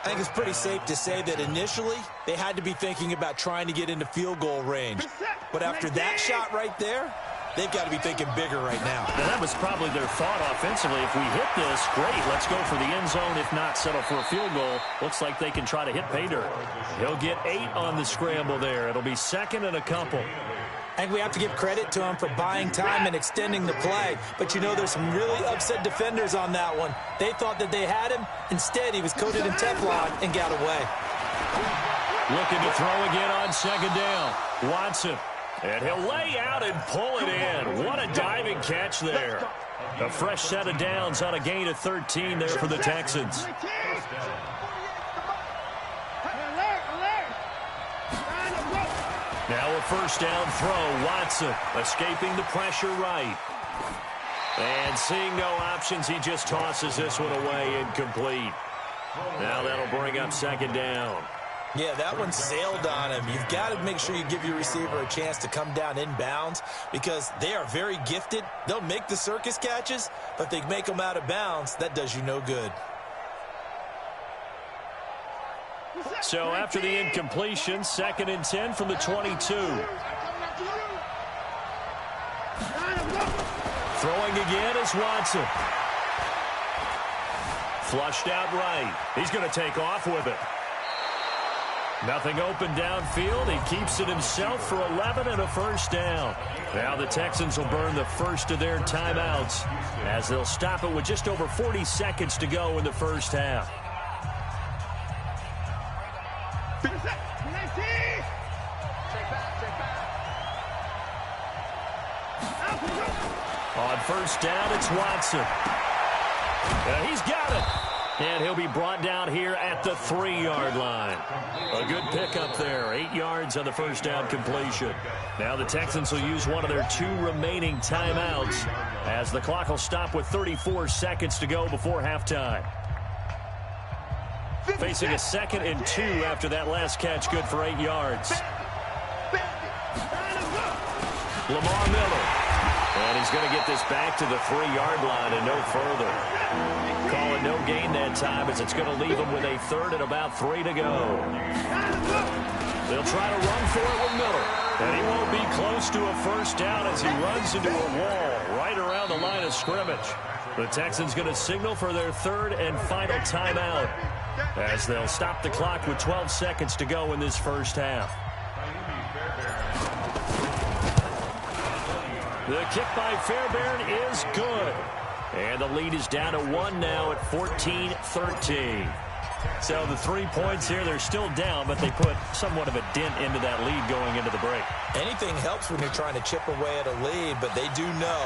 I think it's pretty safe to say that initially they had to be thinking about trying to get into field goal range. But after that shot right there, they've got to be thinking bigger right now. And that was probably their thought offensively. If we hit this, great, let's go for the end zone. If not, settle for a field goal. Looks like they can try to hit pay dirt. He'll get 8 on the scramble there. It'll be 2nd and a couple. I think we have to give credit to him for buying time and extending the play. But, you know, there's some really upset defenders on that one. They thought that they had him. Instead, he was coated in Teflon and got away. Looking to throw again on 2nd down. Watson. And he'll lay out and pull it in. What a diving catch there. A fresh set of downs on a gain of 13 there for the Texans. Now a 1st down throw. Watson escaping the pressure right. And seeing no options, he just tosses this one away incomplete. Now that'll bring up 2nd down. Yeah, that one sailed on him. You've got to make sure you give your receiver a chance to come down inbounds because they are very gifted. They'll make the circus catches, but they make them out of bounds. That does you no good. So after the incompletion, 2nd and 10 from the 22. Throwing again is Watson. Flushed out right. He's going to take off with it. Nothing open downfield. He keeps it himself for 11 and a 1st down. Now the Texans will burn the first of their timeouts as they'll stop it with just over 40 seconds to go in the 1st half. On 1st down, it's Watson. He's got it. And he'll be brought down here at the 3-yard line. A good pickup there. 8 yards on the 1st down completion. Now the Texans will use one of their 2 remaining timeouts as the clock will stop with 34 seconds to go before halftime. Facing a 2nd and 2 after that last catch, good for 8 yards. Lamar Miller. And he's going to get this back to the 3-yard line and no further. Call it no gain that time as it's going to leave him with a 3rd and about 3 to go. They'll try to run for it with Miller. And he won't be close to a 1st down as he runs into a wall right around the line of scrimmage. The Texans going to signal for their 3rd and final timeout as they'll stop the clock with 12 seconds to go in this 1st half. The kick by Fairbairn is good. And the lead is down to 1 now at 14-13. So the 3 points here, they're still down, but they put somewhat of a dent into that lead going into the break. Anything helps when you're trying to chip away at a lead, but they do know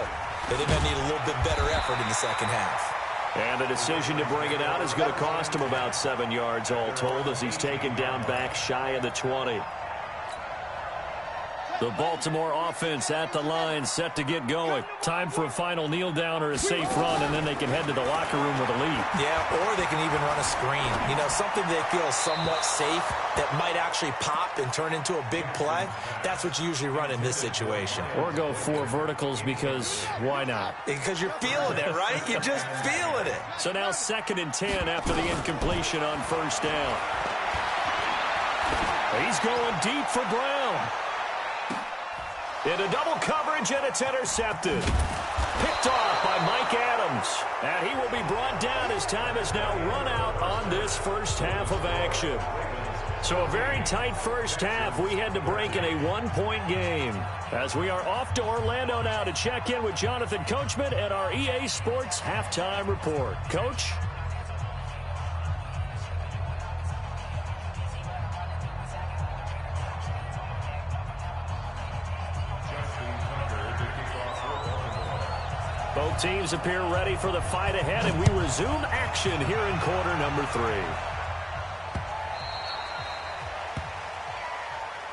that they're going to need a little bit better effort in the 2nd half. And the decision to bring it out is going to cost him about 7 yards all told as he's taken down back shy of the 20. The Baltimore offense at the line, set to get going. Time for a final kneel down or a safe run, and then they can head to the locker room with a lead. Yeah, or they can even run a screen. You know, something they feel somewhat safe that might actually pop and turn into a big play. That's what you usually run in this situation. Or go 4 verticals because why not? Because you're feeling it, right? You're just feeling it. So now 2nd and 10 after the incompletion on 1st down. He's going deep for Brown. Into double coverage, and it's intercepted. Picked off by Mike Adams. And he will be brought down as time has now run out on this 1st half of action. So a very tight 1st half. We had to break in a 1-point game. As we are off to Orlando now to check in with Jonathan Coachman at our EA Sports Halftime Report. Coach? Both teams appear ready for the fight ahead, and we resume action here in quarter number 3.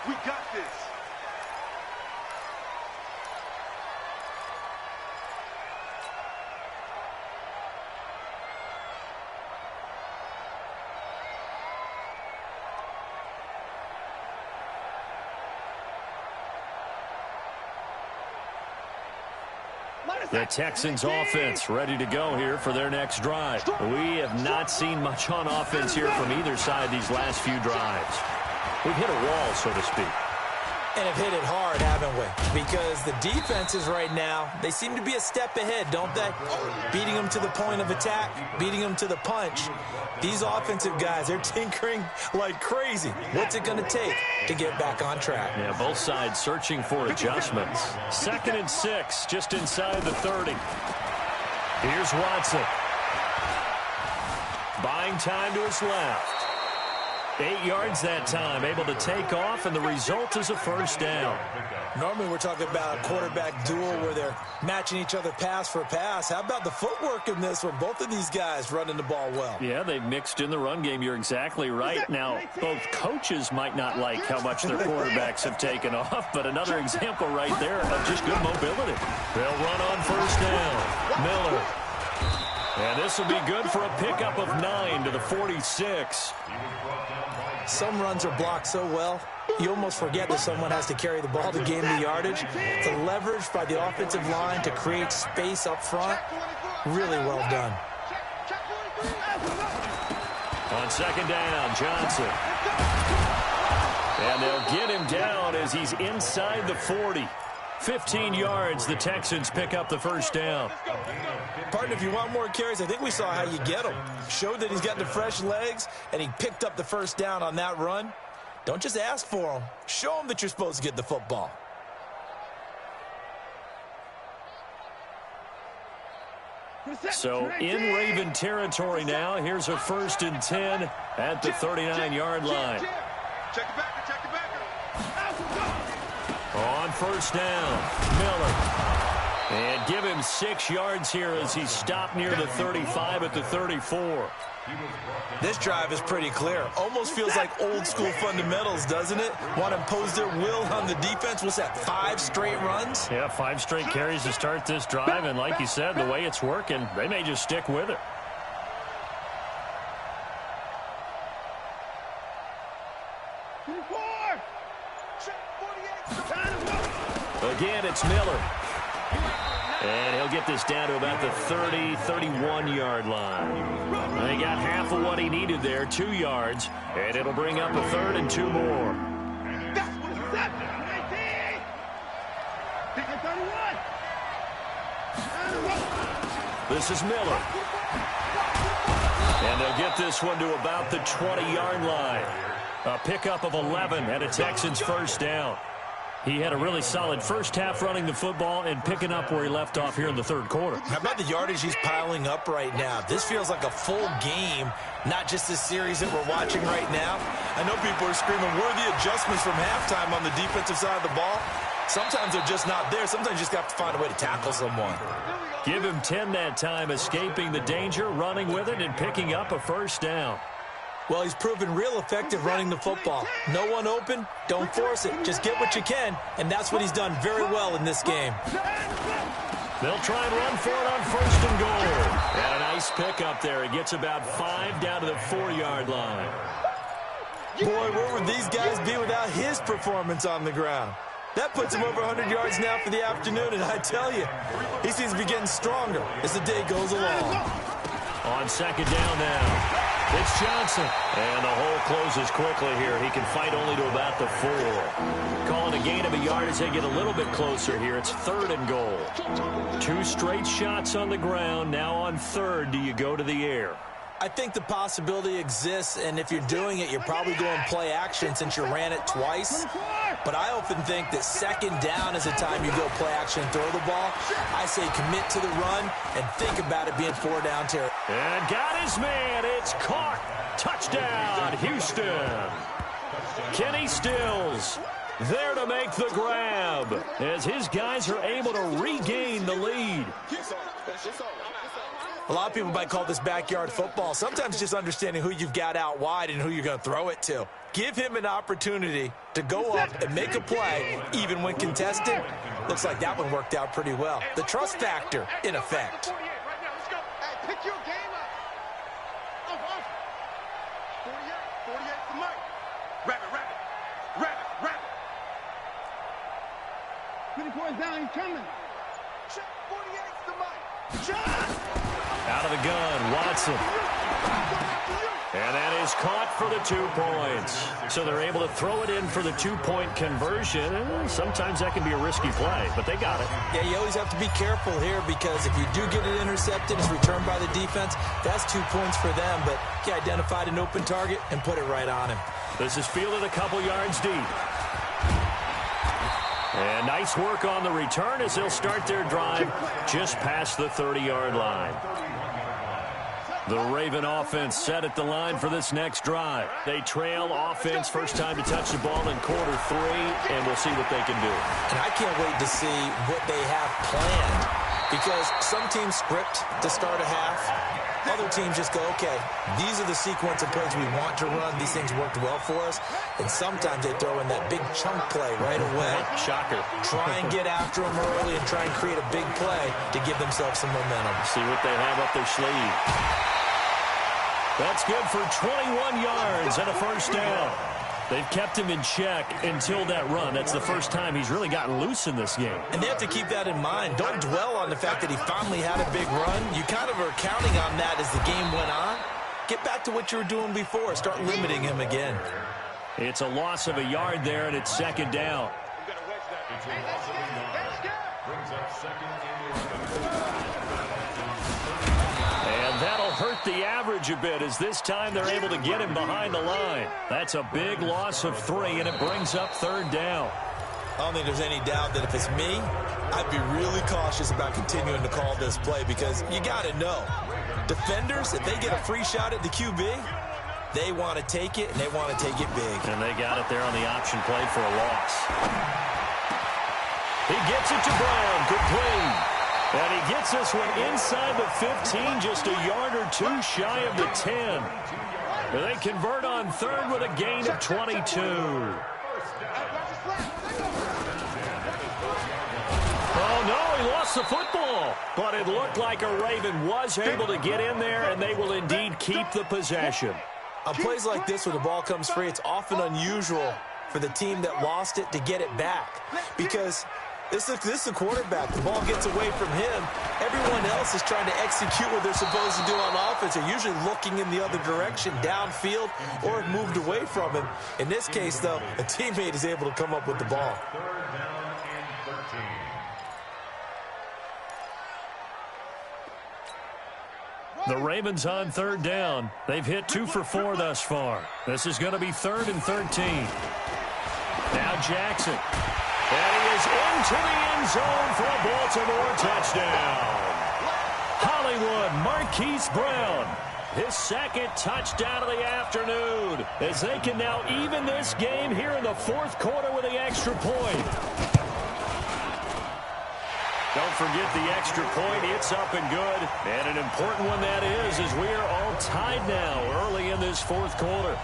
We got this. The Texans offense ready to go here for their next drive. We have not seen much on offense here from either side these last few drives. We've hit a wall, so to speak. And have hit it hard, haven't we? Because the defenses right now, they seem to be a step ahead, don't they? Beating them to the point of attack, beating them to the punch. These offensive guys, they're tinkering like crazy. What's it going to take to get back on track? Yeah, both sides searching for adjustments. 2nd and 6, just inside the 30. Here's Watson. Buying time to his left. 8 yards that time, able to take off, and the result is a first down. Normally we're talking about a quarterback duel where they're matching each other pass for pass. How about the footwork in this one? Both of these guys running the ball well. Yeah, they've mixed in the run game. You're exactly right. Now, both coaches might not like how much their quarterbacks have taken off, but another example right there of just good mobility. They'll run on first down. Miller. And this will be good for a pickup of 9 to the 46. Some runs are blocked so well, you almost forget that someone has to carry the ball to gain the yardage. The leverage by the offensive line to create space up front, really well done. On 2nd down, Johnson. And they'll get him down as he's inside the 40. 15 yards, the Texans pick up the first down. Partner, if you want more carries, I think we saw how you get him. Showed that he's got the fresh legs, and he picked up the first down on that run. Don't just ask for him. Show him that you're supposed to get the football. So in Raven territory now. Here's a 1st and 10 at the 39-yard line. Check the backer, check the backer. On first down, Miller. And give him 6 yards here as he stopped near the 35 at the 34. This drive is pretty clear. Almost feels like old school fundamentals, doesn't it? Want to impose their will on the defense. What's that, 5 straight runs? Yeah, 5 straight carries to start this drive. And like you said, the way it's working, they may just stick with it. Again, it's Miller. And he'll get this down to about the 30, 31-yard line. They got half of what he needed there, 2 yards. And it'll bring up a 3rd and 2 more. This is Miller. And they'll get this one to about the 20-yard line. A pickup of 11 and a Texans first down. He had a really solid first half running the football and picking up where he left off here in the 3rd quarter. How about the yardage he's piling up right now? This feels like a full game, not just this series that we're watching right now. I know people are screaming, where are the adjustments from halftime on the defensive side of the ball? Sometimes they're just not there. Sometimes you just have to find a way to tackle someone. Give him 10 that time, escaping the danger, running with it, and picking up a first down. Well, he's proven real effective running the football. No one open, don't force it. Just get what you can, and that's what he's done very well in this game. They'll try and run for it on 1st and goal. And a nice pickup there. He gets about 5 down to the 4-yard line. Boy, where would these guys be without his performance on the ground? That puts him over 100 yards now for the afternoon, and I tell you, he seems to be getting stronger as the day goes along. On 2nd down now. It's Johnson. And the hole closes quickly here. He can fight only to about the 4. Calling a gain of a yard as they get a little bit closer here. It's 3rd and goal. 2 straight shots on the ground. Now on 3rd, do you go to the air? I think the possibility exists, and if you're doing it, you're probably going play action since you ran it twice. But I often think that 2nd down is the time you go play action and throw the ball. I say commit to the run and think about it being 4 down territory. And got his man. It's caught. Touchdown, Houston. Kenny Stills there to make the grab as his guys are able to regain the lead. A lot of people might call this backyard football. Sometimes just understanding who you've got out wide and who you're going to throw it to. Give him an opportunity to go up and make a play, even when contested. Looks like that one worked out pretty well. The trust factor in effect. Hey, pick your game up. Off. 48 for Mike. Rabbit. 20 points down, he's coming. 48's the Mike. Shot! Out of the gun, Watson. And that is caught for the 2 points. So they're able to throw it in for the 2-point conversion. Sometimes that can be a risky play, but they got it. Yeah, you always have to be careful here because if you do get it intercepted, it's returned by the defense, that's 2 points for them. But he identified an open target and put it right on him. This is fielded a couple yards deep. And nice work on the return as they'll start their drive just past the 30-yard line. The Raven offense set at the line for this next drive. They trail offense, first time to touch the ball in quarter 3, and we'll see what they can do. And I can't wait to see what they have planned because some teams script to start a half. Other teams just go, okay, these are the sequence of plays we want to run. These things worked well for us. And sometimes they throw in that big chunk play right away. Shocker. Try and get after them early and try and create a big play to give themselves some momentum. See what they have up their sleeve. That's good for 21 yards and a first down. They've kept him in check until that run. That's the first time he's really gotten loose in this game. And they have to keep that in mind. Don't dwell on the fact that he finally had a big run. You kind of are counting on that as the game went on. Get back to what you were doing before. Start limiting him again. It's a loss of a yard there, and it's second down. And that'll hurt the average a bit as this time they're able to get him behind the line. That's a big loss of 3, and it brings up third down. I don't think there's any doubt that if it's me, I'd be really cautious about continuing to call this play because you got to know. Defenders, if they get a free shot at the QB, they want to take it, and they want to take it big. And they got it there on the option play for a loss. He gets it to Brown, complete. And he gets this one inside the 15, just a yard or 2 shy of the 10. They convert on third with a gain of 22. Oh, no, he lost the football. But it looked like a Raven was able to get in there, and they will indeed keep the possession. On plays like this where the ball comes free, it's often unusual for the team that lost it to get it back because this is the quarterback. The ball gets away from him. Everyone else is trying to execute what they're supposed to do on offense. They're usually looking in the other direction, downfield, or have moved away from him. In this case, though, a teammate is able to come up with the ball. The Ravens on third down. They've hit 2 for 4 thus far. This is going to be 3rd and 13. Now Jackson. And he is into the end zone for a Baltimore touchdown. Hollywood Marquise Brown. His 2nd touchdown of the afternoon as they can now even this game here in the 4th quarter with the extra point. Don't forget the extra point. It's up and good. And an important one that is as we are all tied now early in this 4th quarter.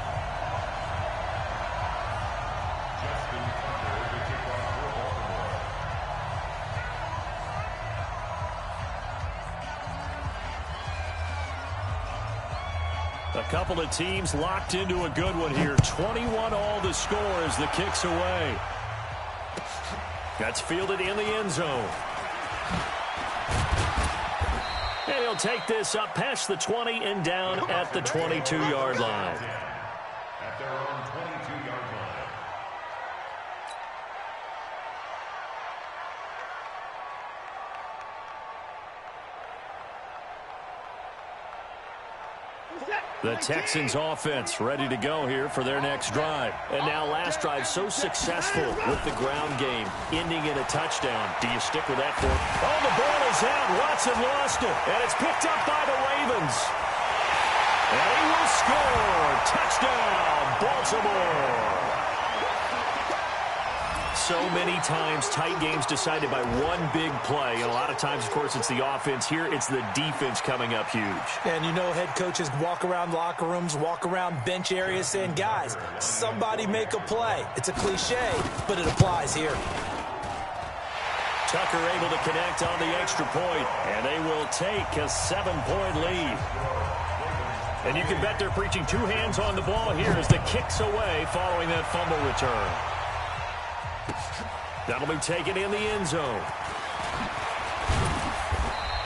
A couple of teams locked into a good one here. 21 all the score as the kick's away. That's fielded in the end zone. And he'll take this up past the 20 and down at the 22-yard line. At their own 22-yard line. The Texans offense ready to go here for their next drive. And now last drive so successful with the ground game, ending in a touchdown. Do you stick with that for? Oh, the ball is out. Watson lost it. And it's picked up by the Ravens. And he will score. Touchdown, Baltimore. so many times tight games decided by one big play. And a lot of times, of course, it's the offense. Here, it's the defense coming up huge. And you know head coaches walk around locker rooms, walk around bench areas saying, guys, somebody make a play. It's a cliche, but it applies here. Tucker able to connect on the extra point, and they will take a 7-point lead. And you can bet they're preaching two hands on the ball here as the kick's away following that fumble return. That'll be taken in the end zone.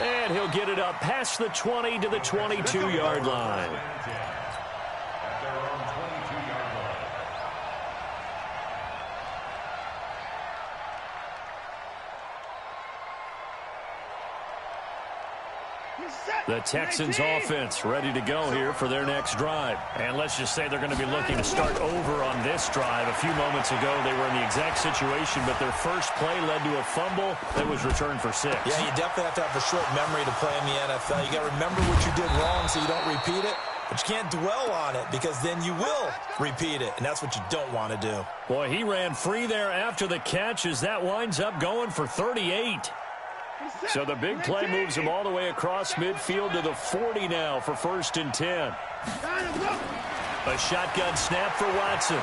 And he'll get it up past the 20 to the 22-yard line. At their own 22-yard line. The Texans offense ready to go here for their next drive. And let's just say they're going to be looking to start over on this drive. A few moments ago, they were in the exact situation, but their first play led to a fumble that was returned for 6. Yeah, you definitely have to have a short memory to play in the NFL. You got to remember what you did wrong so you don't repeat it. But you can't dwell on it because then you will repeat it, and that's what you don't want to do. Boy, he ran free there after the catch as that winds up going for 38. So the big play moves him all the way across midfield to the 40 now for 1st and 10. A shotgun snap for Watson.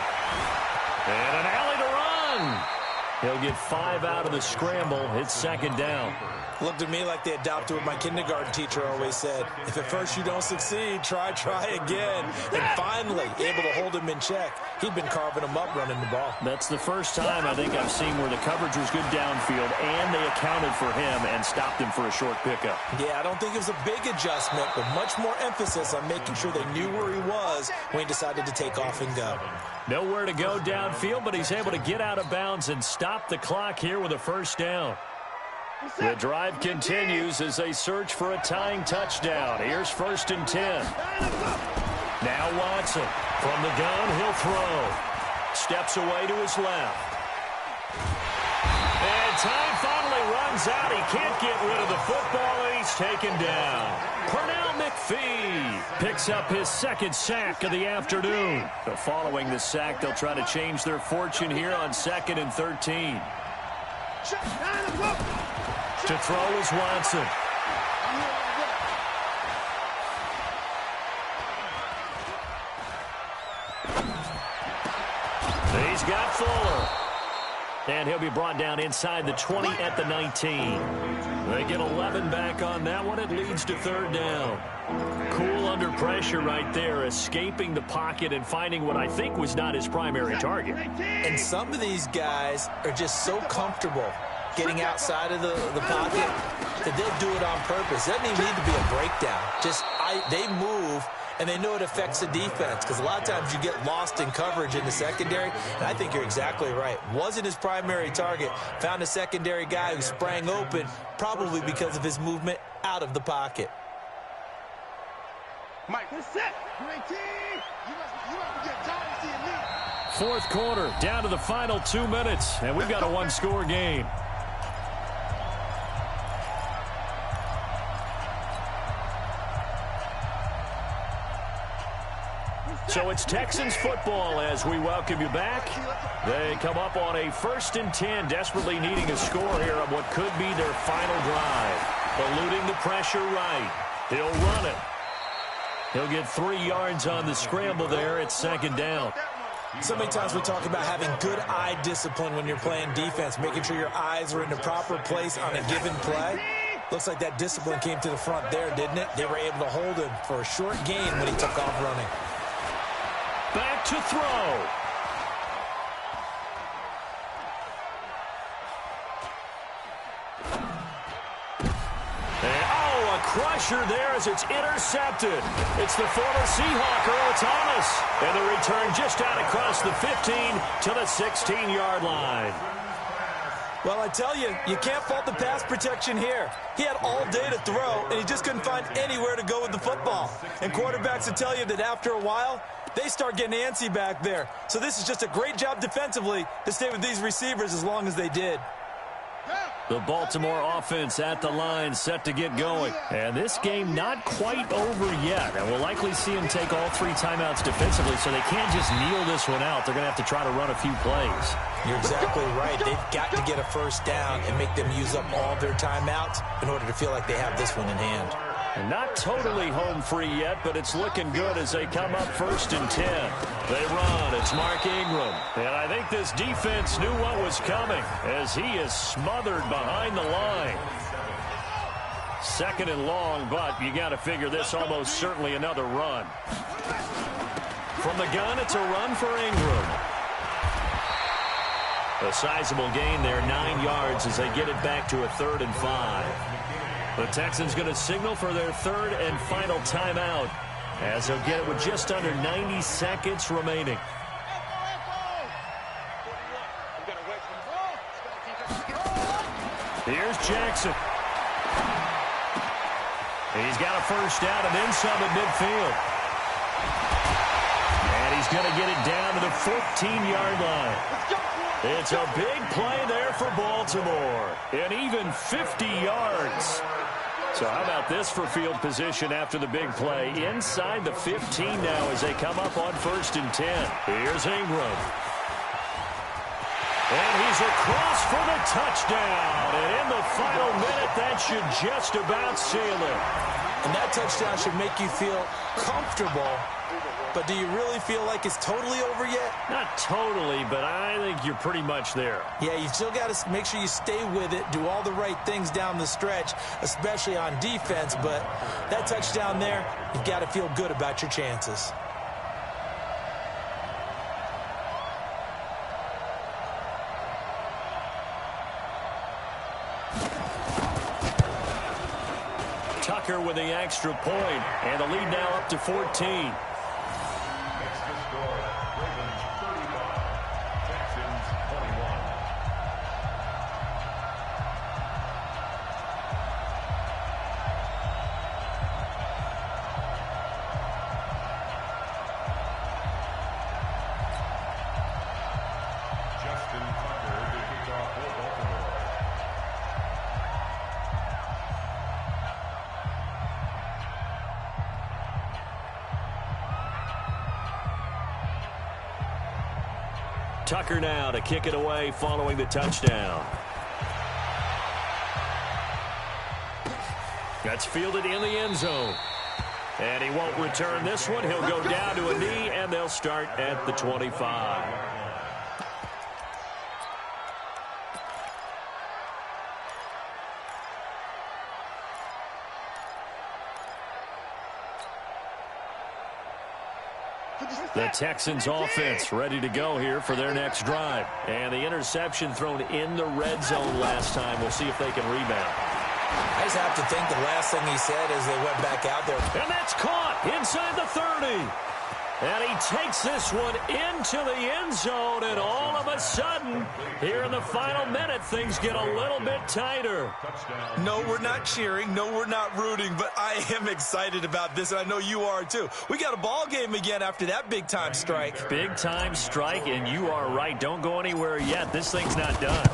And an alley to run. He'll get 5 out of the scramble. It's 2nd down. Looked at me like they adopted what my kindergarten teacher always said. If at first you don't succeed, try again. And finally, able to hold him in check. He'd been carving him up running the ball. That's the first time I think I've seen where the coverage was good downfield and they accounted for him and stopped him for a short pickup. Yeah, I don't think it was a big adjustment, but much more emphasis on making sure they knew where he was when he decided to take off and go. Nowhere to go downfield, but he's able to get out of bounds and stop the clock here with a 1st down. The drive continues as they search for a tying touchdown. Here's 1st and 10. Now Watson. From the gun, he'll throw. Steps away to his left. And time finally runs out. He can't get rid of the football, and he's taken down. Pernell McPhee picks up his 2nd sack of the afternoon. So following the sack, they'll try to change their fortune here on 2nd and 13. To throw is Watson. He's got Fuller. And he'll be brought down inside the 20 at the 19. They get 11 back on that one. It leads to 3rd down. Cool under pressure right there, escaping the pocket and finding what I think was not his primary target. And some of these guys are just so comfortable getting outside of the pocket that they'll do it on purpose. It doesn't even need to be a breakdown. They move, and they know it affects the defense because a lot of times you get lost in coverage in the secondary, and I think you're exactly right. Wasn't his primary target. Found a secondary guy who sprang open, probably because of his movement out of the pocket. Mike, set. Great team. You must get tired of seeing me. 4th quarter, down to the final 2 minutes, and we've got a 1-score game. So it's Texans football as we welcome you back. They come up on a 1st and 10, desperately needing a score here on what could be their final drive. Eluding the pressure right. He'll run it. He'll get 3 yards on the scramble there. It's 2nd down. So many times we talk about having good eye discipline when you're playing defense, making sure your eyes are in the proper place on a given play. Looks like that discipline came to the front there, didn't it? They were able to hold him for a short gain when he took off running. Back to throw. Crusher there as it's intercepted. It's the former Seahawk, Earl Thomas. And the return just out across the 15 to the 16-yard line. Well, I tell you, you can't fault the pass protection here. He had all day to throw, and he just couldn't find anywhere to go with the football. And quarterbacks will tell you that after a while, they start getting antsy back there. So this is just a great job defensively to stay with these receivers as long as they did. The Baltimore offense at the line, set to get going. And this game not quite over yet. And we'll likely see them take all 3 timeouts defensively, so they can't just kneel this one out. They're going to have to try to run a few plays. You're exactly right. They've got to get a first down and make them use up all their timeouts in order to feel like they have this one in hand. And not totally home free yet, but it's looking good as they come up 1st and 10. They run. It's Mark Ingram. And I think this defense knew what was coming as he is smothered behind the line. 2nd and long, but you got to figure this almost certainly another run. From the gun, it's a run for Ingram. A sizable gain there, 9 yards as they get it back to a 3rd and 5. The Texans going to signal for their 3rd and final timeout as they'll get it with just under 90 seconds remaining. Here's Jackson. He's got a first down and then some at midfield. And he's going to get it down to the 14-yard line. It's a big play there for Baltimore. And even 50 yards. So how about this for field position after the big play? Inside the 15 now as they come up on 1st and 10. Here's Ingram. And he's across for the touchdown. And in the final minute, that should just about seal it. And that touchdown should make you feel comfortable. But do you really feel like it's totally over yet? Not totally, but I think you're pretty much there. Yeah, you still got to make sure you stay with it, do all the right things down the stretch, especially on defense. But that touchdown there, you've got to feel good about your chances. Tucker with the extra point, and the lead now up to 14. Tucker now to kick it away following the touchdown. That's fielded in the end zone. And he won't return this one. He'll go down to a knee, and they'll start at the 25. The Texans offense ready to go here for their next drive. And the interception thrown in the red zone last time. We'll see if they can rebound. I just have to think the last thing he said as they went back out there. And that's caught inside the 30. And he takes this one into the end zone. And all of a sudden, here in the final minute, things get a little bit tighter. No, we're not cheering. No, we're not rooting. But I am excited about this, and I know you are too. We got a ball game again after that big-time strike. Big-time strike, and you are right. Don't go anywhere yet. This thing's not done.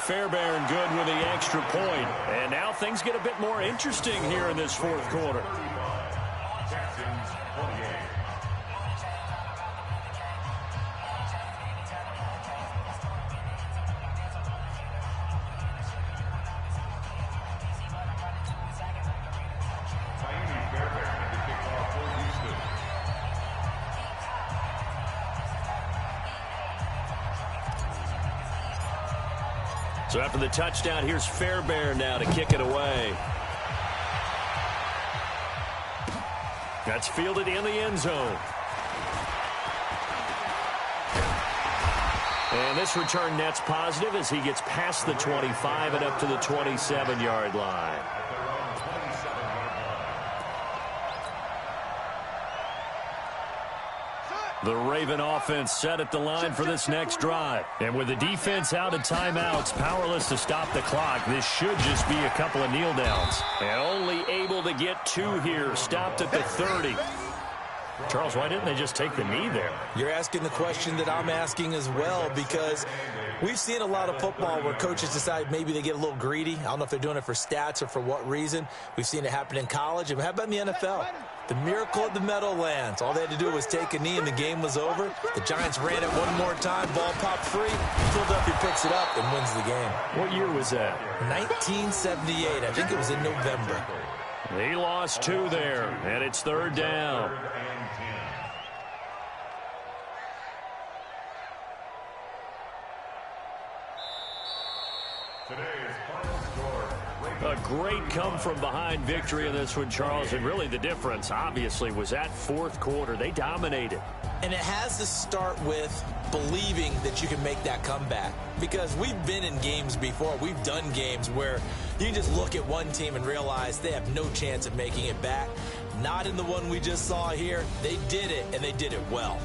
Fairbairn good with the extra point. And now things get a bit more interesting here in this 4th quarter. So after the touchdown, here's Fairbairn now to kick it away. That's fielded in the end zone. And this return net's positive as he gets past the 25 and up to the 27-yard line. The Raven offense set at the line for this next drive. And with the defense out of timeouts, powerless to stop the clock, this should just be a couple of kneel downs. And only able to get 2 here, stopped at the 30. Charles, why didn't they just take the knee there? You're asking the question that I'm asking as well, because we've seen a lot of football where coaches decide maybe they get a little greedy. I don't know if they're doing it for stats or for what reason. We've seen it happen in college. And how about in the NFL? The miracle of the Meadowlands. All they had to do was take a knee and the game was over. The Giants ran it one more time. Ball popped free. Philadelphia picks it up and wins the game. What year was that? 1978. I think it was in November. He lost 2 there, and it's 3rd down. Today's final score. A great come-from-behind victory in this one, Charles, and really the difference, obviously, was that 4th quarter. They dominated. And it has to start with believing that you can make that comeback, because we've been in games before. We've done games where you can just look at one team and realize they have no chance of making it back. Not in the one we just saw here. They did it, and they did it well.